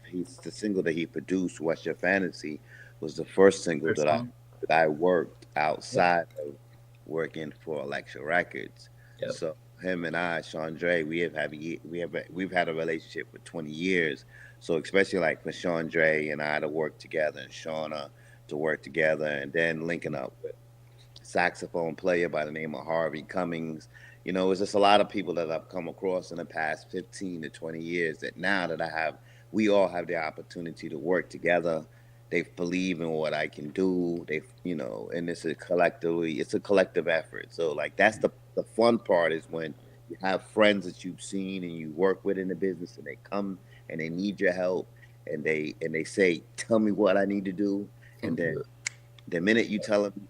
he's the single that he produced, "What's Your Fantasy," was the first single First song. that I worked outside of working for Elektra Records. Yep. So him and I, Sean Dre, we've had a relationship for 20 years. So especially like for Sean Dre and I to work together, and Shauna to work together, and then linking up with saxophone player by the name of Harvey Cummings. It's just a lot of people that I've come across in the past 15 to 20 years that now that we all have the opportunity to work together. They believe in what I can do. And it's a collective effort. So like that's the fun part is when you have friends that you've seen and you work with in the business, and they come and they need your help, and they say, "Tell me what I need to do," and then the minute you tell them,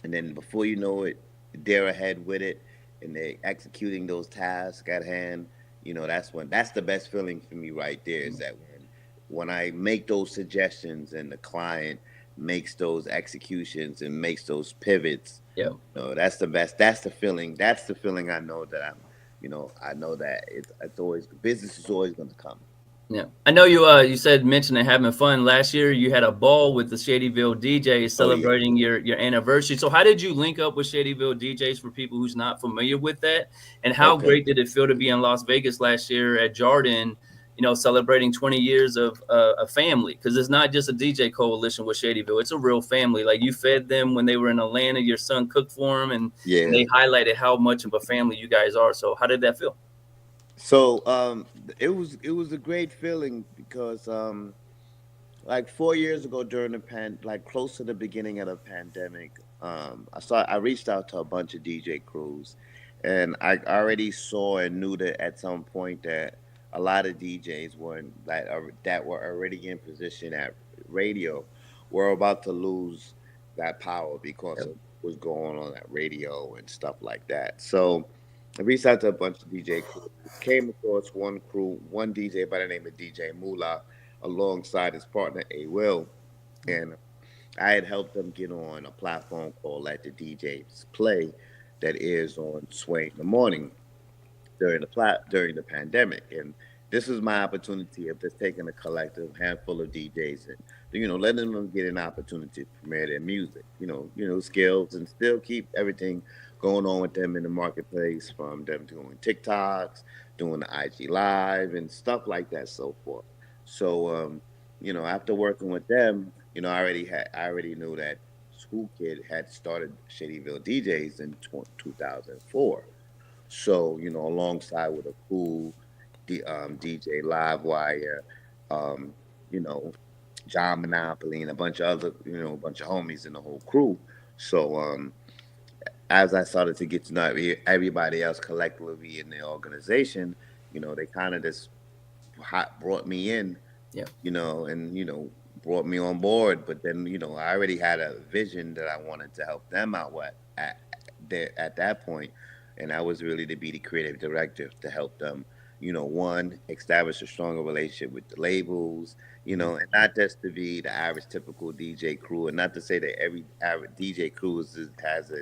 and then before you know it, they're ahead with it, and they're executing those tasks at hand. That's the best feeling for me right there. Is that when I make those suggestions and the client makes those executions and makes those pivots. Yeah. That's the best. That's the feeling. That's the feeling I know that I know that it's always business is always going to come. Yeah, I know you mentioned having fun. Last year you had a ball with the Shadyville DJs celebrating your anniversary. So how did you link up with Shadyville DJs for people who's not familiar with that? And how great did it feel to be in Las Vegas last year at Jordan, celebrating 20 years of a family? Because it's not just a DJ coalition with Shadyville. It's a real family. Like you fed them when they were in Atlanta, your son cooked for them, and they highlighted how much of a family you guys are. So how did that feel? So it was a great feeling because like 4 years ago during like close to the beginning of the pandemic, I reached out to a bunch of DJ crews, and I already saw and knew that at some point that a lot of DJs that were already in position at radio were about to lose that power because of what was going on at radio and stuff like that. So I reached out to a bunch of DJ crews, came across one DJ by the name of DJ Moolah, alongside his partner A Will, and I had helped them get on a platform called Let the DJs Play that airs on Sway in the morning during the pandemic. And this is my opportunity of just taking a collective handful of DJs and letting them get an opportunity to premiere their music, skills, and still keep everything going on with them in the marketplace, from them doing TikToks, doing the IG Live and stuff like that, so forth. So, after working with them, I already knew that School Kid had started Shadyville DJs in 2004. So, alongside with a cool DJ Livewire, um, you know, John Monopoly and a bunch of other, a bunch of homies in the whole crew. So, as I started to get to know everybody else collectively in the organization, they kind of just brought me in, and brought me on board. But then, I already had a vision that I wanted to help them out with at that point, and I was really to be the creative director to help them, one, establish a stronger relationship with the labels, and not just to be the average typical DJ crew, and not to say that every average DJ crew has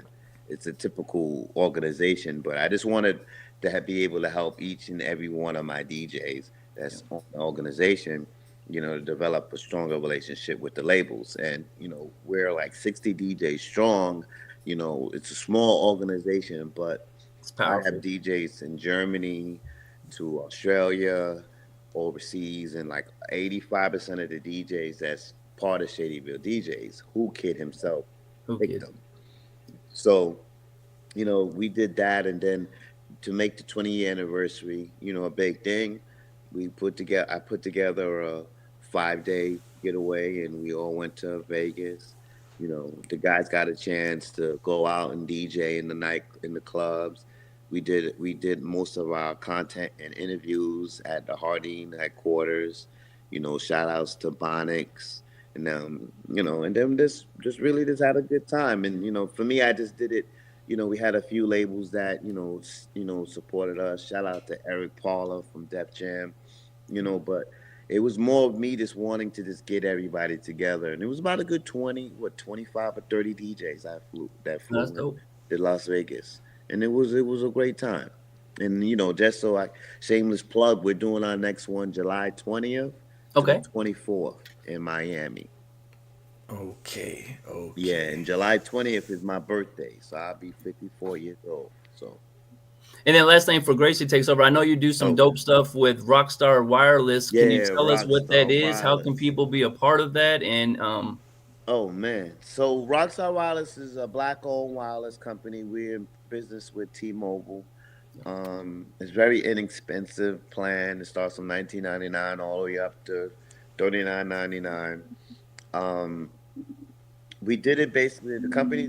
it's a typical organization, but I just wanted to be able to help each and every one of my DJs that's on the organization, to develop a stronger relationship with the labels. And, we're like 60 DJs strong. It's a small organization, but It's I powerful. have DJs in Germany, to Australia, overseas, and like 85% of the DJs that's part of Shadyville DJs, Who Kid himself Who picked kid? them. So, we did that, and then to make the 20-year anniversary, a big thing, I put together a 5-day getaway, and we all went to Vegas. The guys got a chance to go out and DJ in the clubs. We did most of our content and interviews at the Harding headquarters. Shout outs to Bonix, and then just really just had a good time. And for me, I just did it. We had a few labels that supported us. Shout out to Eric Paula from Def Jam. But it was more of me just wanting to just get everybody together, and it was about a good 25 or 30 DJs that That's flew in dope. to Las Vegas, and it was a great time. And just so I shameless plug, we're doing our next one July 20th to the Okay. 24th in Miami. Okay. Yeah, and July 20th is my birthday, so I'll be 54 years old. So, And then last thing for Gracie takes over. I know you do some dope stuff with Rockstar Wireless. Can you yeah, tell us what that Rockstar is? How can Wireless. people be a part of that? And Oh man. So Rockstar Wireless is a black-owned wireless company. We're in business with T-Mobile. It's very inexpensive plan. It starts from 19.99 all the way up to 39.99. Um, we did it basically. The company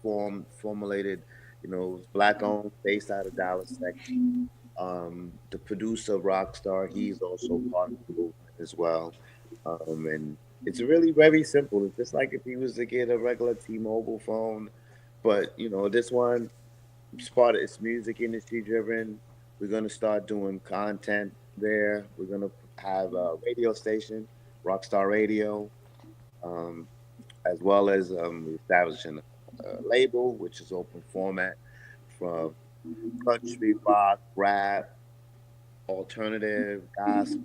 formulated, it was black-owned, based out of Dallas, Texas. The producer Rockstar, he's also part of the movement as well. And it's really very simple. It's just like if you was to get a regular T-Mobile phone, but this one, it's music industry driven. We're gonna start doing content there. We're gonna have a radio station, Rockstar Radio, um, as well as establishing a label, which is open format from country, rock, rap, alternative, gospel,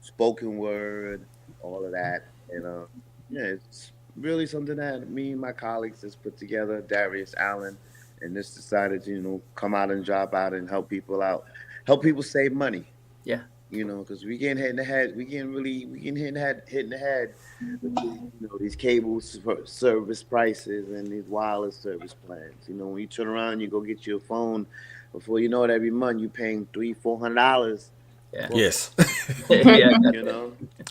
spoken word, all of that. And yeah, it's really something that me and my colleagues just put together, Darius Allen, and just decided to, come out and drop out and help people save money. Yeah. Because we getting hit in the head, we getting hit in the head with these cable service prices and these wireless service plans. When you turn around, you go get your phone, before you know it, every month you paying $300-$400. Yeah. Yes. Yeah.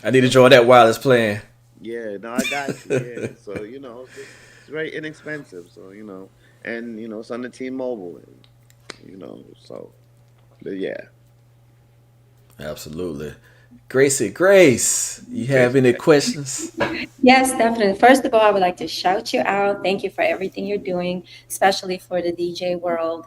I need to join that wireless plan. Yeah, no, I got you. Yeah, so it's very inexpensive. So and it's on the T-Mobile, and so, but yeah. Absolutely. Grace, you have any questions? Yes, definitely. First of all, I would like to shout you out. Thank you for everything you're doing, especially for the DJ world.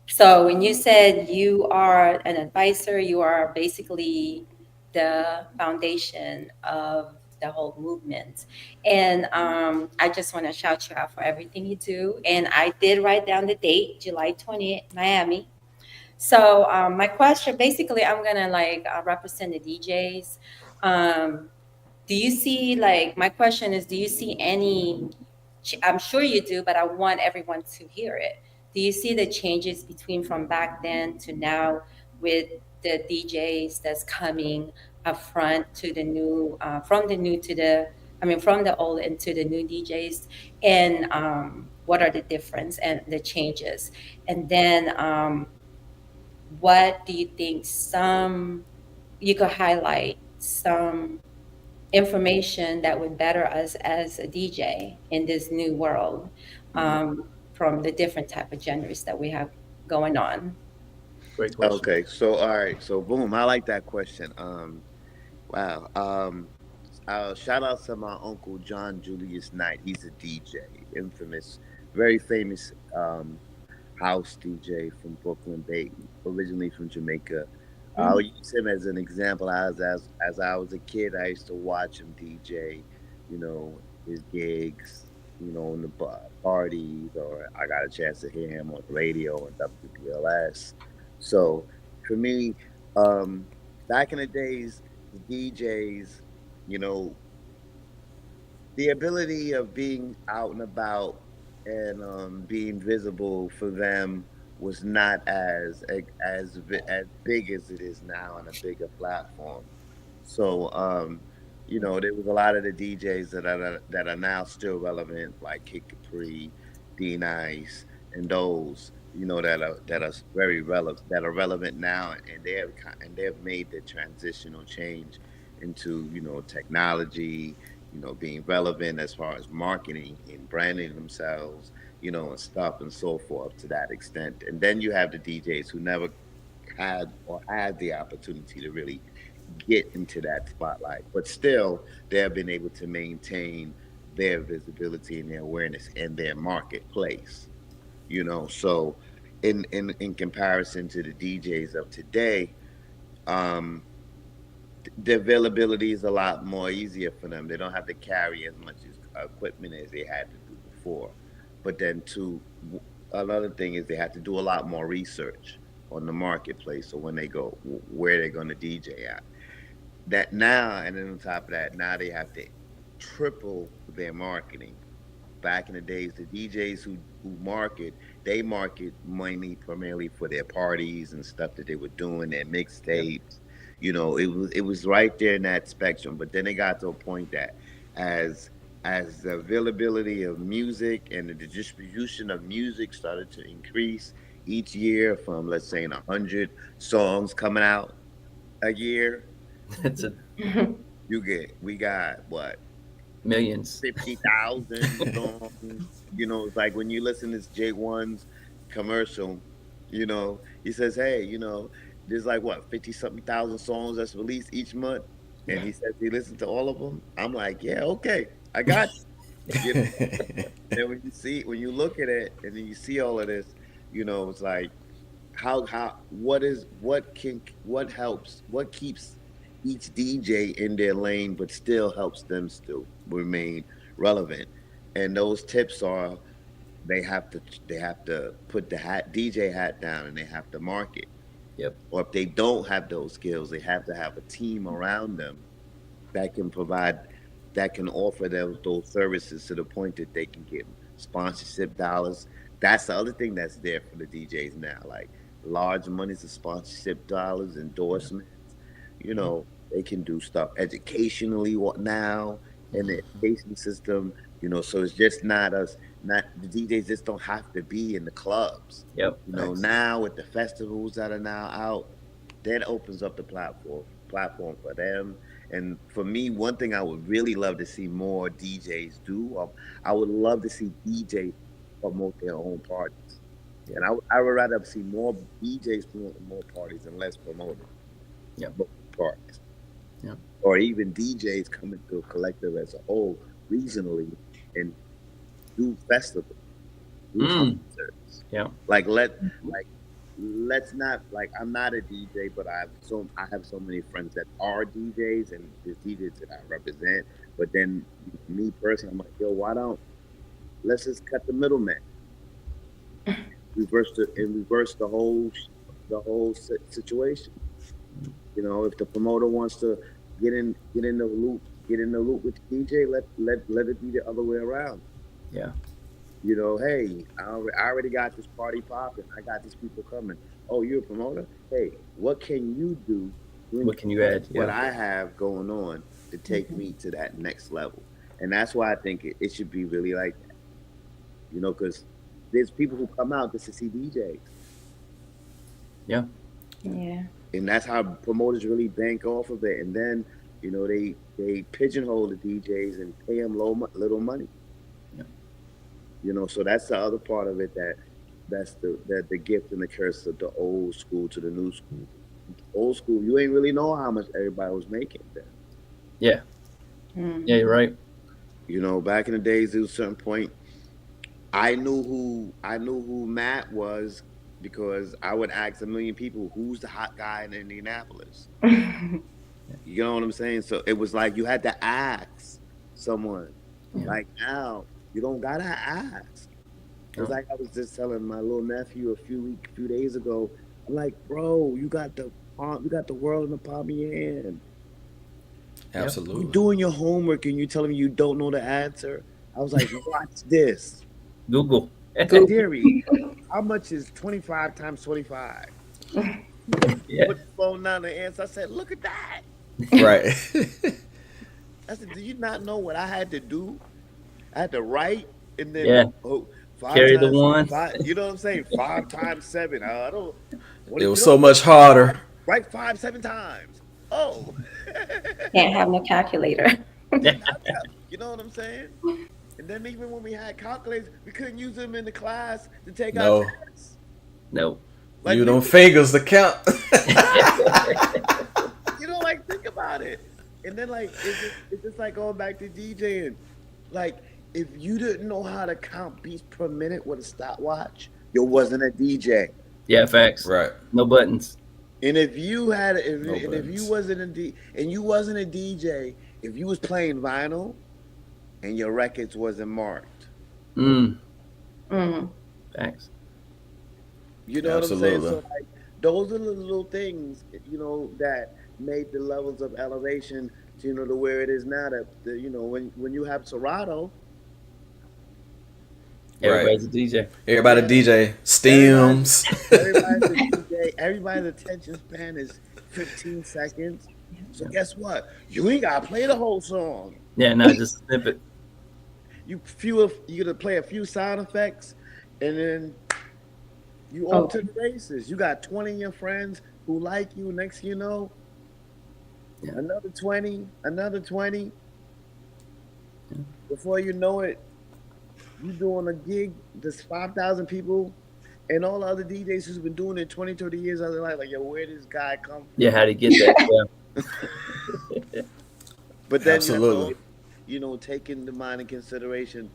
So when you said you are an advisor, you are basically the foundation of the whole movement. And I just want to shout you out for everything you do. And I did write down the date, July 20th, Miami. So my question, basically, I'm gonna represent the DJs. Do you see my question is, do you see any? I'm sure you do, but I want everyone to hear it. Do you see the changes between from back then to now with the DJs that's coming up front to the new, from the new to the, I mean, from the old into the new DJs, and what are the difference and the changes? And then what do you think you could highlight some information that would better us as a DJ in this new world, from the different type of genres that we have going on? Great question. Okay, so all right, so boom, I like that question. Wow. Shout out to my uncle John Julius Knight. He's a DJ, infamous, very famous house DJ from Brooklyn, Bay, originally from Jamaica. I'll Mm. use him as an example. As I was a kid, I used to watch him DJ, his gigs, in the parties, or I got a chance to hear him on the radio and WBLS. So for me, um, back in the days, the DJs, you know, the ability of being out and about and being visible for them was not as big as it is now on a bigger platform. So there was a lot of the DJs that are now still relevant, like Kid Capri, D Nice, and those that are very relevant that are relevant now, and they have made the transitional change into technology, being relevant as far as marketing and branding themselves, and stuff and so forth to that extent. And then you have the DJs who never had the opportunity to really get into that spotlight, but still they have been able to maintain their visibility and their awareness in their marketplace. So in comparison to the DJs of today, um, the availability is a lot more easier for them. They don't have to carry as much equipment as they had to do before. But then, another thing is they have to do a lot more research on the marketplace. So when they go, where they're going to DJ at. That now, and then on top of that, now they have to triple their marketing. Back in the days, the DJs who they market mainly primarily for their parties and stuff that they were doing, their mixtapes. It was right there in that spectrum. But then it got to a point that as the availability of music and the distribution of music started to increase each year, from let's say 100 songs coming out a year, That's a we got what, millions. 50,000 songs. It's like when you listen to J1's commercial, he says, hey, there's like what, 50 something thousand songs that's released each month. And he says he listens to all of them. I'm like, yeah, okay, I got you. And when you look at it and then you see all of this, it's like, what helps, what keeps each DJ in their lane but still helps them still remain relevant. And those tips are, they have to put the DJ hat down, and they have to market. Yep. Or if they don't have those skills, they have to have a team around them that can provide, that can offer those services to the point that they can get sponsorship dollars. That's the other thing that's there for the DJs now, like large monies of sponsorship dollars, endorsements. They can do stuff educationally now in the education system. So it's just not us. Not the DJs just don't have to be in the clubs. Yep. Now with the festivals that are now out, that opens up the platform for them. And for me, one thing I would really love to see more DJs do, I would love to see DJs promote their own parties. And I would rather see more DJs promoting more parties and less promoters. Yep. Parties. Yeah. Or even DJs coming to a collective as a whole regionally and do festivals, do concerts. Yeah. Let's not, like, I'm not a DJ, but I have so many friends that are DJs, and there's DJs that I represent. But then me personally, I'm like, yo, let's just cut the middleman, reverse the whole situation. If the promoter wants to get in the loop with the DJ, let it be the other way around. Yeah. Hey, I already got this party popping. I got these people coming. Oh, you're a promoter? Hey, what can you do? What can you add? What I have going on to take me to that next level. And that's why I think it should be really like that. Because there's people who come out just to see DJs. Yeah. Yeah. And that's how promoters really bank off of it. And then, they pigeonhole the DJs and pay them little money. So that's the other part of it, that's the gift and the curse of the old school to the new school. Old school, you ain't really know how much everybody was making then. Yeah. Yeah, you're right. Back in the days, there was a certain point, I knew who Matt was because I would ask a million people, who's the hot guy in Indianapolis? You know what I'm saying? So it was like you had to ask someone. Like now, you don't gotta ask. It's like I was just telling my little nephew a few days ago. I'm like, bro, you got the world in the palm of your hand. Absolutely. You doing your homework and you telling me you don't know the answer. I was like, watch this. Google. Siri, how much is 25 times 25? Yeah. Put the phone down the answer. I said, look at that. Right. I said, do you not know what I had to do? I had to write and then Yeah. five Carry the times one. five. You know what I'm saying? 5 times 7. I don't. What It if was you so don't much harder. write 5 7 times? Oh, Can't have no calculator. you know what I'm saying? And then even when we had calculators, we couldn't use them in the class to take our No. tests. No. Like You them fingers to count. You know, like think about it. And then like it's just like going back to DJing. Like if you didn't know how to count beats per minute with a stopwatch, you wasn't a DJ. Yeah, facts. Right. No buttons. And if you had if No and if you buttons. wasn't you wasn't a DJ, if you was playing vinyl and your records wasn't marked. Facts. You know what I'm saying? Absolutely. So like those are the little things, that made the levels of elevation to to where it is now. That when you have Serato, Everybody's a DJ. Everybody DJ. Stems. everybody's a DJ. Everybody's attention span is 15 seconds. So guess what? You ain't gotta play the whole song. Yeah, no, just snip it. You gonna play a few sound effects, and then you off to the races. You got 20 of your friends who like you. Next thing you know, another 20, another 20. Before you know it, you doing a gig. There's 5,000 people, and all the other DJs who's been doing it 20, 30 years. I was like, yo, where did this guy come from? Yeah, how'd he get that? Yeah. But then Absolutely. Taking the mind in consideration,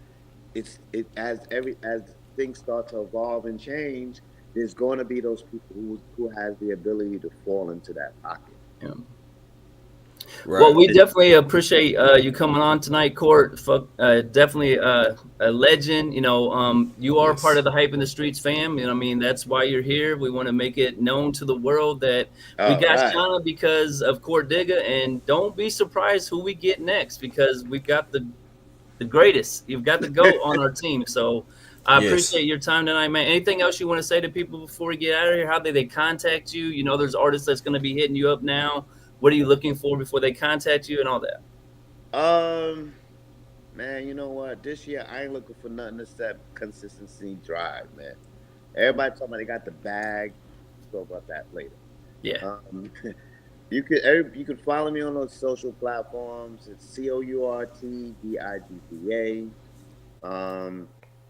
as things start to evolve and change, there's going to be those people who has the ability to fall into that pocket. Yeah. Right. Well, we definitely appreciate you coming on tonight, Court. Definitely a legend. You are part of the Hype in the Streets fam. That's why you're here. We want to make it known to the world that we got Shauna because of Court Digga, and don't be surprised who we get next because we got the greatest. You've got the GOAT on our team. So I appreciate your time tonight, man. Anything else you want to say to people before we get out of here? How they contact you? There's artists that's going to be hitting you up now. What are you looking for before they contact you and all that? Man, you know what? This year I ain't looking for nothing except consistency, drive, man. Everybody talking about they got the bag. Let's talk about that later. Yeah. You could follow me on those social platforms. It's COURTDIGGA.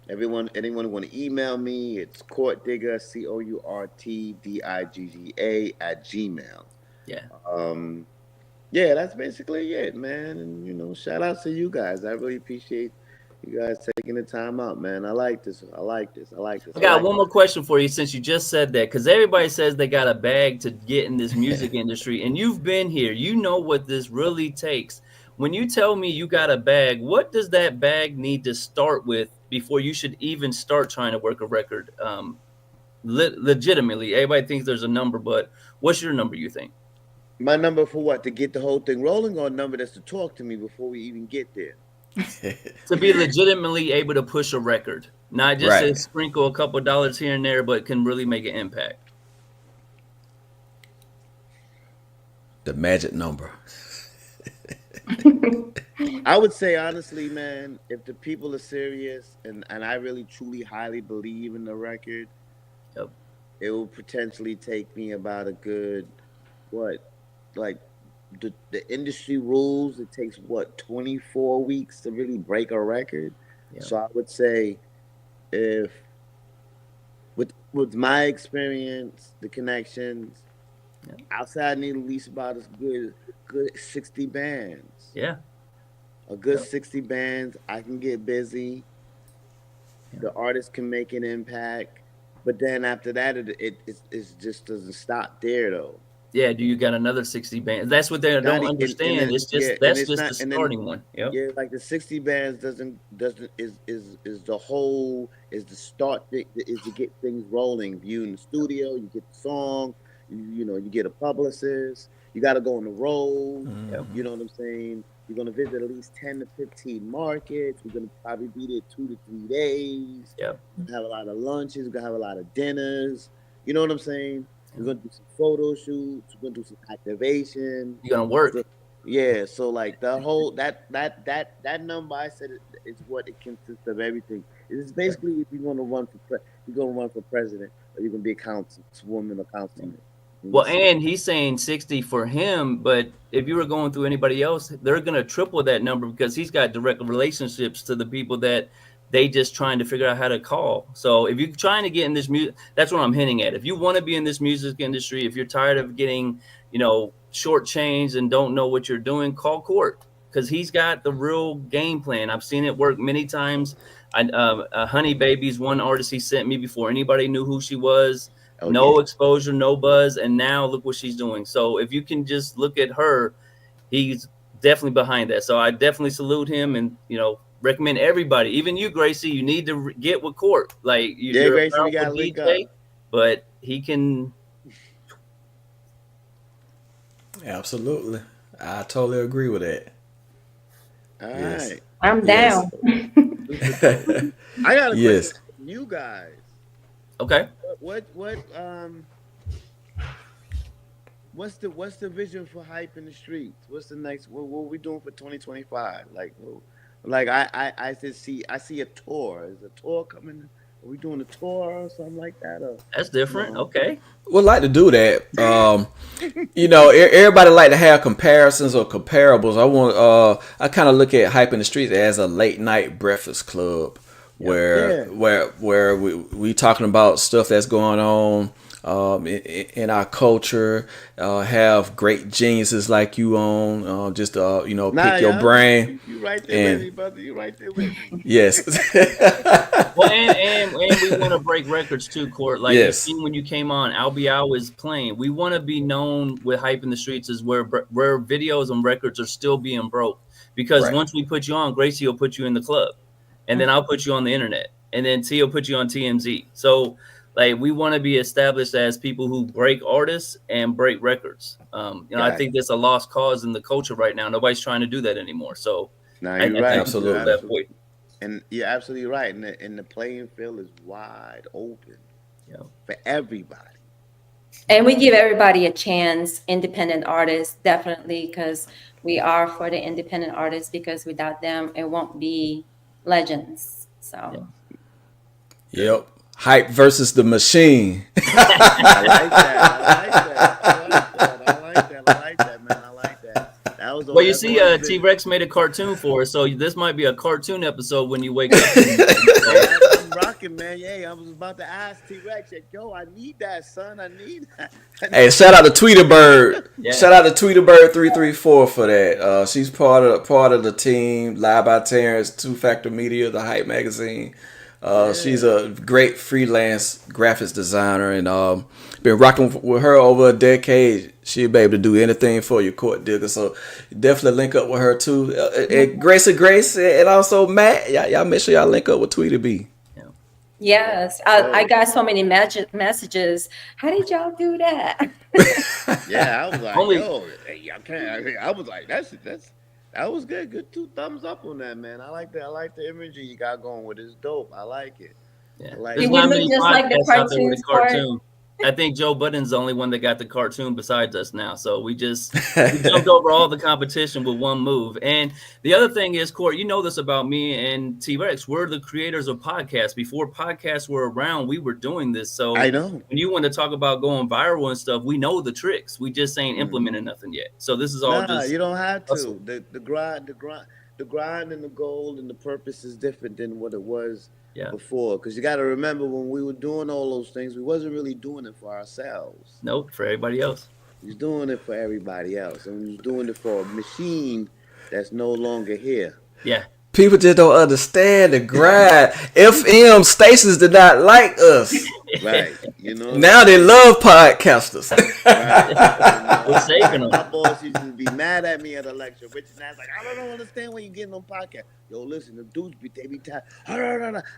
Anyone who want to email me, it's CourtDigga, COURTDIGGA @gmail. Yeah. Yeah, that's basically it, man. And shout out to you guys. I really appreciate you guys taking the time out, man. I like this. I got one more question for you since you just said that, because everybody says they got a bag to get in this music industry, and you've been here. You know what this really takes. When you tell me you got a bag, what does that bag need to start with before you should even start trying to work a record? Legitimately, everybody thinks there's a number, but what's your number, you think? My number for what? To get the whole thing rolling, or a number that's to talk to me before we even get there? To be legitimately able to push a record, not just to sprinkle a couple of dollars here and there, but can really make an impact. The magic number. I would say honestly, man, if the people are serious and I really truly highly believe in the record, it will potentially take me about a good the industry rules, it takes 24 weeks to really break a record. So I would say if with my experience, the connections, outside need at least about as good 60 bands. Yeah. A good 60 bands. I can get busy. The artist can make an impact, but then after that, it just doesn't stop there though. Yeah, do you got another 60 bands? That's what they don't understand. It's just that's just the starting one. Yep. Yeah, like the 60 bands doesn't is the whole is the start is to get things rolling. You in the studio, you get the song, you know, you get a publicist, you got to go on the road. You know what I'm saying? You're gonna visit at least 10 to 15 markets. We're gonna probably be there 2 to 3 days. Yeah, we're gonna have a lot of lunches. We're gonna have a lot of dinners. You know what I'm saying? We're gonna do some photo shoots. We're gonna do some activation. You're gonna work. Yeah, so like the whole that number I said is what it consists of everything. It's basically if you're gonna run for president, or you're gonna be a councilwoman or councilman. Well, and he's saying 60 for him, but if you were going through anybody else, they're gonna triple that number because he's got direct relationships to the people that they just trying to figure out how to call. So if you're trying to get in this music, that's what I'm hinting at. If you want to be in this music industry, if you're tired of getting, you know, shortchanged and don't know what you're doing, call Court, because he's got the real game plan. I've seen it work many times. Honey Baby's one artist he sent me before anybody knew who she was. No exposure, no buzz, and now look what she's doing. So if you can just look at her, he's definitely behind that. So I definitely salute him, and you know, recommend everybody, even you, Gracie. You need to get with Court. Like you're Gracie, a we gotta powerful link DJ, up. but he can. Absolutely, I totally agree with that. All right, I'm down. I got a question for you guys. Okay. What's the vision for Hype in the Streets? What's the next? What are we doing for 2025? Like I see a tour. Is a tour coming? Are we doing a tour or something like that? Or, that's different. Okay. Would like to do that. You know, everybody like to have comparisons or comparables. I kind of look at Hype in the Streets as a late night breakfast club where we talking about stuff that's going on in our culture, have great geniuses like you on, just you know, pick your brain. You right there with me, brother. You right there with me. Yes. Well, and we want to break records too, Court. Like you seen when you came on, Albial was playing. We want to be known with Hype in the Streets as where videos and records are still being broke. Because once we put you on, Gracie will put you in the club, and then I'll put you on the internet, and then T will put you on TMZ. So like we want to be established as people who break artists and break records. You know, I think that's a lost cause in the culture right now. Nobody's trying to do that anymore. So you're right. Absolutely. And you're absolutely right. And the playing field is wide open for everybody. And we give everybody a chance, independent artists, definitely, because we are for the independent artists, because without them, it won't be legends. So. Yep. Hype versus the machine. I like that, man. I like that. That was well, you see, Tee Recx made a cartoon for us, so this might be a cartoon episode when you wake up. I'm rocking, man. Yeah, I was about to ask Tee Recx, yo, I need that, son. I need that. Hey, shout out to Tweeterbird. Shout out to Tweeterbird 334 for that. She's part of the team. Live by Terrence, Two Factor Media, the Hype magazine. She's a great freelance graphics designer, and been rocking with her over a decade. She'll be able to do anything for you, Court Digga. So definitely link up with her too. And Grace, and also Matt. Y'all make sure y'all link up with Tweety B. Yes, I got so many messages. How did y'all do that? Yeah, I was like, yo, I can't. I was like, that was good. Good 2 thumbs up on that, man. I like that. I like the imagery you got going with it. It's dope. I like it. Yeah. Like There's not many podcasts out there with a cartoon. I think Joe Budden's the only one that got the cartoon besides us now. So we jumped over all the competition with one move. And the other thing is, Court, you know this about me and Tee Recx. We're the creators of podcasts. Before podcasts were around, we were doing this. So I know. When you want to talk about going viral and stuff, we know the tricks. We just ain't implemented nothing yet. So this is all just you don't have to. hustle. The grind and the goal and the purpose is different than what it was before. Because you got to remember, when we were doing all those things, we wasn't really doing it for ourselves. Nope, for everybody else. We was doing it for everybody else, and we was doing it for a machine that's no longer here. Yeah. People just don't understand the grind. FM stations did not like us. Right. You know. Now they love podcasters. Right. We're saving them. My boss used to be mad at me at a lecture. Richard Nash like, I don't understand when you getting on podcast. Yo, listen, the dudes they be tired.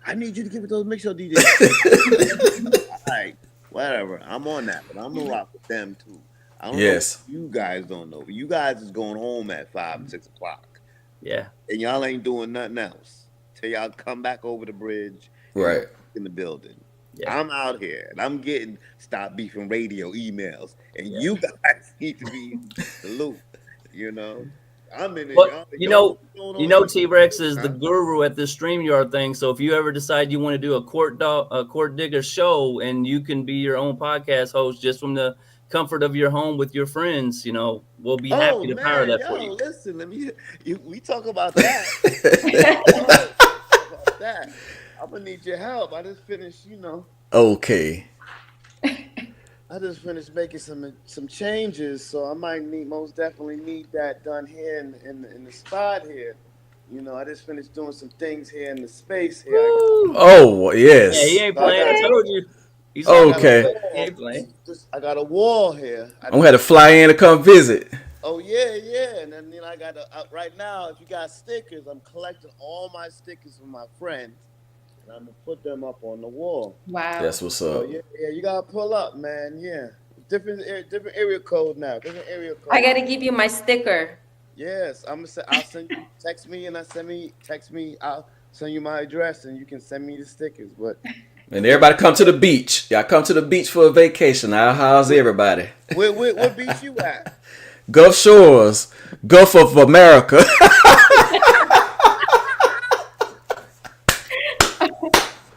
I need you to give it those mix show DJs. All right, whatever. I'm on that, but I'm gonna rock with them too. I don't know if you guys don't know. You guys is going home at 5 and 6 o'clock. Yeah. And y'all ain't doing nothing else till y'all come back over the bridge. Right. In the building. Yeah. I'm out here and I'm getting Stop Beefing Radio emails, and you guys need to be in the loop. You know, I'm in it. But, you know, Tee Recx is the guru at this StreamYard thing. So if you ever decide you want to do a Court Digga show, and you can be your own podcast host just from the comfort of your home with your friends, you know, we'll be happy to power that for you. Listen, we talk about that. About that. I'm gonna need your help. I just finished, you know. Okay. I just finished making some changes, so I might most definitely need that done here in the spot here. You know, I just finished doing some things here in the space here. Oh yes. Yeah, he ain't playing. I told you. He's okay. He ain't playing. I got a wall here. I'm gonna have to fly in to come visit. Oh yeah, and then I got right now. If you got stickers, I'm collecting all my stickers from my friends. And I'm gonna put them up on the wall. Wow. That's what's up. So, yeah, you gotta pull up, man. Yeah, different area code now. Different area code. I gotta give you my sticker. Yes, I'll send you. Text me. I'll send you my address, and you can send me the stickers. But and everybody come to the beach. Y'all come to the beach for a vacation. I'll house everybody. What beach you at? Gulf Shores, Gulf of America.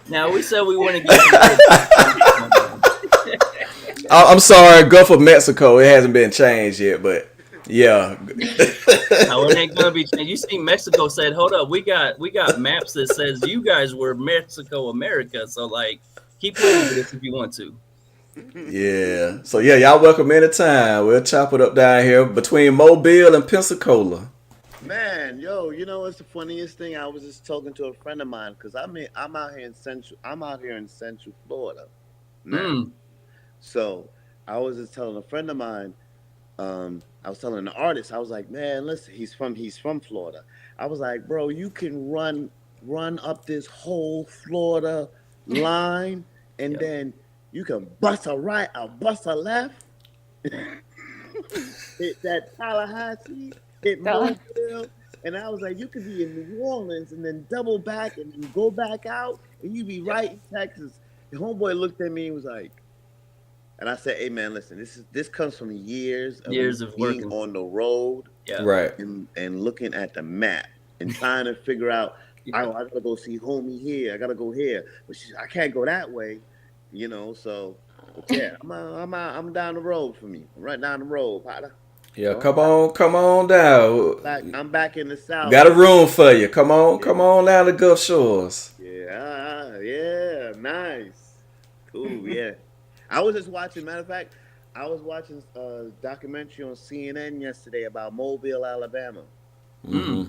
Now we said we want to get. I'm sorry, Gulf of Mexico. It hasn't been changed yet, but yeah. No, it ain't gonna be changed. You see, Mexico said, "Hold up, we got maps that says you guys were Mexico, America." So like, keep playing with this if you want to. Yeah. So yeah, y'all welcome anytime. We'll chop it up down here between Mobile and Pensacola. Man, yo, you know what's the funniest thing? I was just talking to a friend of mine because I'm out here in Central Florida. So I was just telling a friend of mine. I was telling the artist. I was like, man, listen, he's from Florida. I was like, bro, you can run up this whole Florida line, and then you can bust a right or bust a left. Hit that Tallahassee. Mobile, and I was like, you could be in New Orleans and then double back and then go back out, and you be right in Texas. The homeboy looked at me and was like, and I said, hey man, listen, this comes from years of being working on the road, right, and looking at the map and trying to figure out, I gotta go see homie here, I gotta go here, but I can't go that way, you know. So yeah, I'm down the road for me, I'm right down the road, partner. Yeah, come on down. I'm back in the South. Got a room for you. Come on down to Gulf Shores. Yeah, nice, cool. Yeah, I was just watching. Matter of fact, I was watching a documentary on CNN yesterday about Mobile, Alabama. Mm-hmm.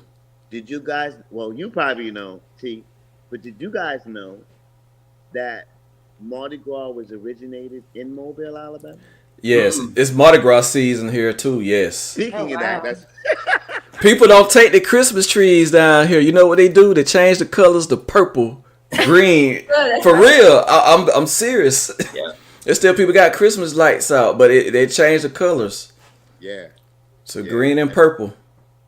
Did you guys? Well, you probably know, T, but did you guys know that Mardi Gras was originated in Mobile, Alabama? Yes, it's Mardi Gras season here too. Yes. Speaking of that, that's people don't take the Christmas trees down here. You know what they do? They change the colors to purple, green. For real, I'm serious. Yeah. There's still people got Christmas lights out, but they change the colors. Yeah. To green and purple.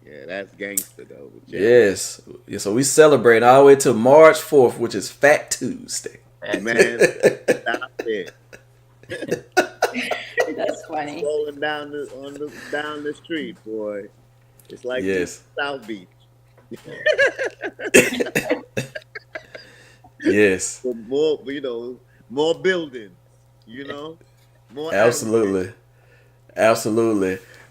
Yeah, that's gangster though. Yes. Yeah, so we celebrate all the way to March 4th, which is Fat Tuesday. Man, stop it. That's funny. Rolling down the street, boy. It's like South Beach. Yes. More buildings. More. Absolutely.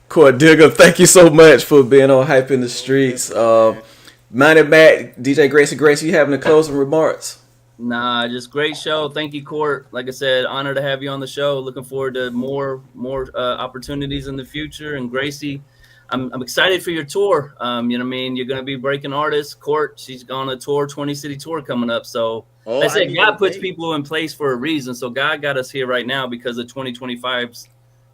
Court Digga, thank you so much for being on Hype in the Streets. Money Mac, DJ Graci, you having the closing remarks? Nah, just great show. Thank you, Court. Like I said, honor to have you on the show. Looking forward to more opportunities in the future. And Graci, I'm excited for your tour. You know what I mean? You're going to be breaking artists. Court, she's on a tour, 20 city tour coming up. So Oh, I said, need God a puts date. people in place for a reason. So God got us here right now because the 2025's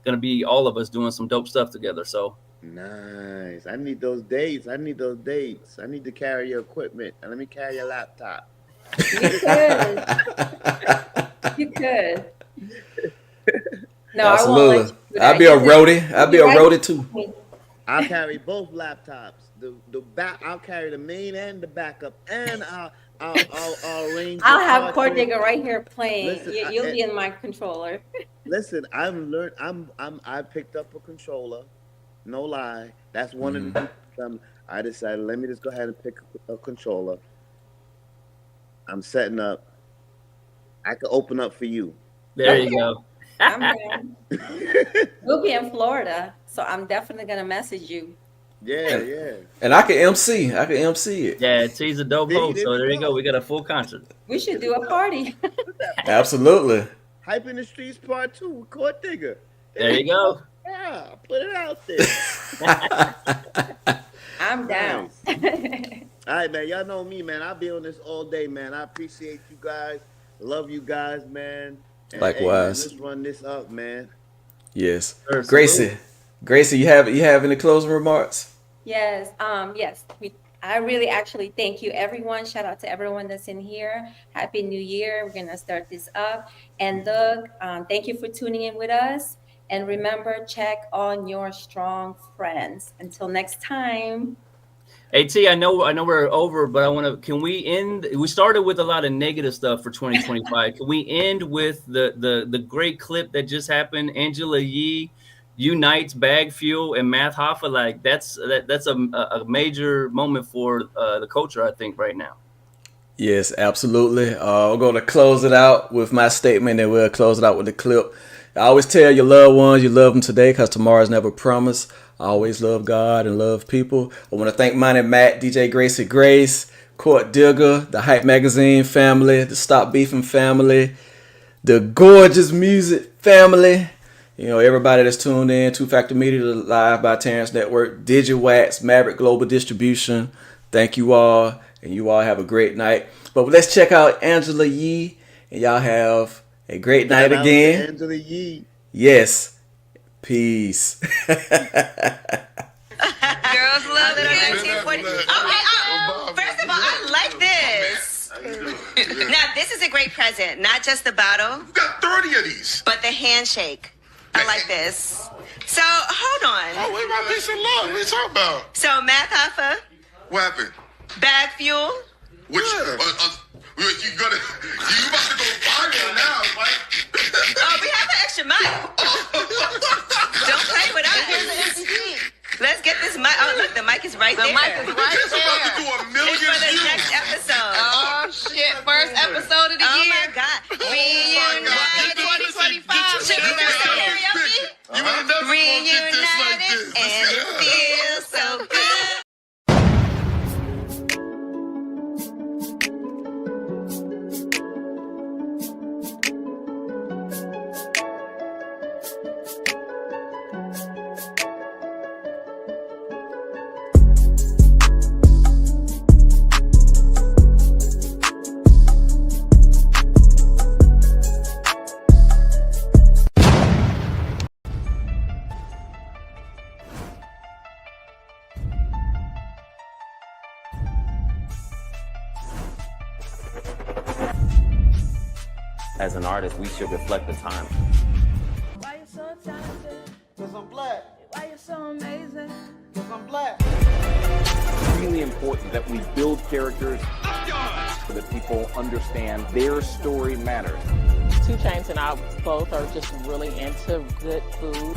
going to be all of us doing some dope stuff together. So Nice. I need those dates. I need those dates. I need to carry your equipment. And let me carry your laptop. You could. You could. No, Absolutely. I won't let you do that. I'll be a roadie. I'll be a roadie too. I'll carry both laptops. The back. I'll carry the main and the backup, and I'll arrange. I'll have Core Digga right here playing. Listen, You'll be in my controller. Listen, I picked up a controller. No lie. That's one of the. I decided, let me just go ahead and pick a controller. I'm setting up. I could open up for you. There you go. I'm down. We'll be in Florida, so I'm definitely gonna message you. Yeah. And I can MC. I can MC it. Yeah, T's a dope host. So there you go. We got a full concert. We should do a party. Absolutely. Hype in the Streets Part 2 with Core Digga. There you go. Yeah, put it out there. I'm down. All right, man. Y'all know me, man. I'll be on this all day, man. I appreciate you guys. Love you guys, man. And, Likewise. hey, man, let's run this up, man. Yes. Graci, you have any closing remarks? Yes. Yes. I really actually thank you, everyone. Shout out to everyone that's in here. Happy New Year. We're gonna start this up. And Doug, thank you for tuning in with us. And remember, check on your strong friends. Until next time. Hey T, I know we're over, but can we end? We started with a lot of negative stuff for 2025. Can we end with the great clip that just happened? Angela Yee unites Bag Fuel and Math Hoffa. Like that's a major moment for the culture, I think, right now. Yes, absolutely. We're going to close it out with my statement, and we'll close it out with the clip. I always tell your loved ones you love them today because tomorrow's never promised. I always love God and love people. I want to thank Money Matt, DJ Gracie Grace, Court Digga, the Hype Magazine family, the Stop Beefing family, the Gorgeous Music family. You know, everybody that's tuned in, Two Factor Media Live by Terrence Network, DigiWax, Maverick Global Distribution. Thank you all, and you all have a great night. But let's check out Angela Yee, and y'all have a great night again. Angela Yee. Yes. Peace. Girls love it. First of all, I like this. Now, this is a great present. Not just the bottle. You got 30 of these. But the handshake. I like this. So, hold on. Oh, wait, my piece of love. What are you talking about? So, Math Hoffa. What happened? Bag Fuel. Which, you about to go viral now, Mike. Oh, we have an extra mic. Don't play with us. Let's get this mic. Oh, look, the mic is right there. The mic is right there. About to do a million it's for the views. next episode. Oh, shit. First episode of the year. Oh, my God. Reunited 2025. Should we do some karaoke? You would never get this like this. And it feels so good. As an artist, we should reflect the time. Why you so talented? Because I'm black. Why you so amazing? Because I'm black. It's really important that we build characters so that people understand their story matters. 2 Chainz and I both are just really into good food.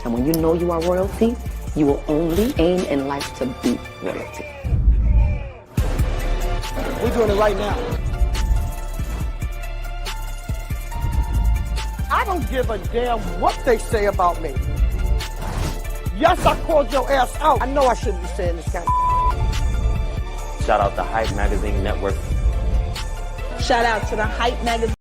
And when you know you are royalty, you will only aim in life to be royalty. We're doing it right now. I don't give a damn what they say about me. Yes, I called your ass out. I know I shouldn't be saying this kind of. Shout out to Hype Magazine Network. Shout out to the Hype Magazine.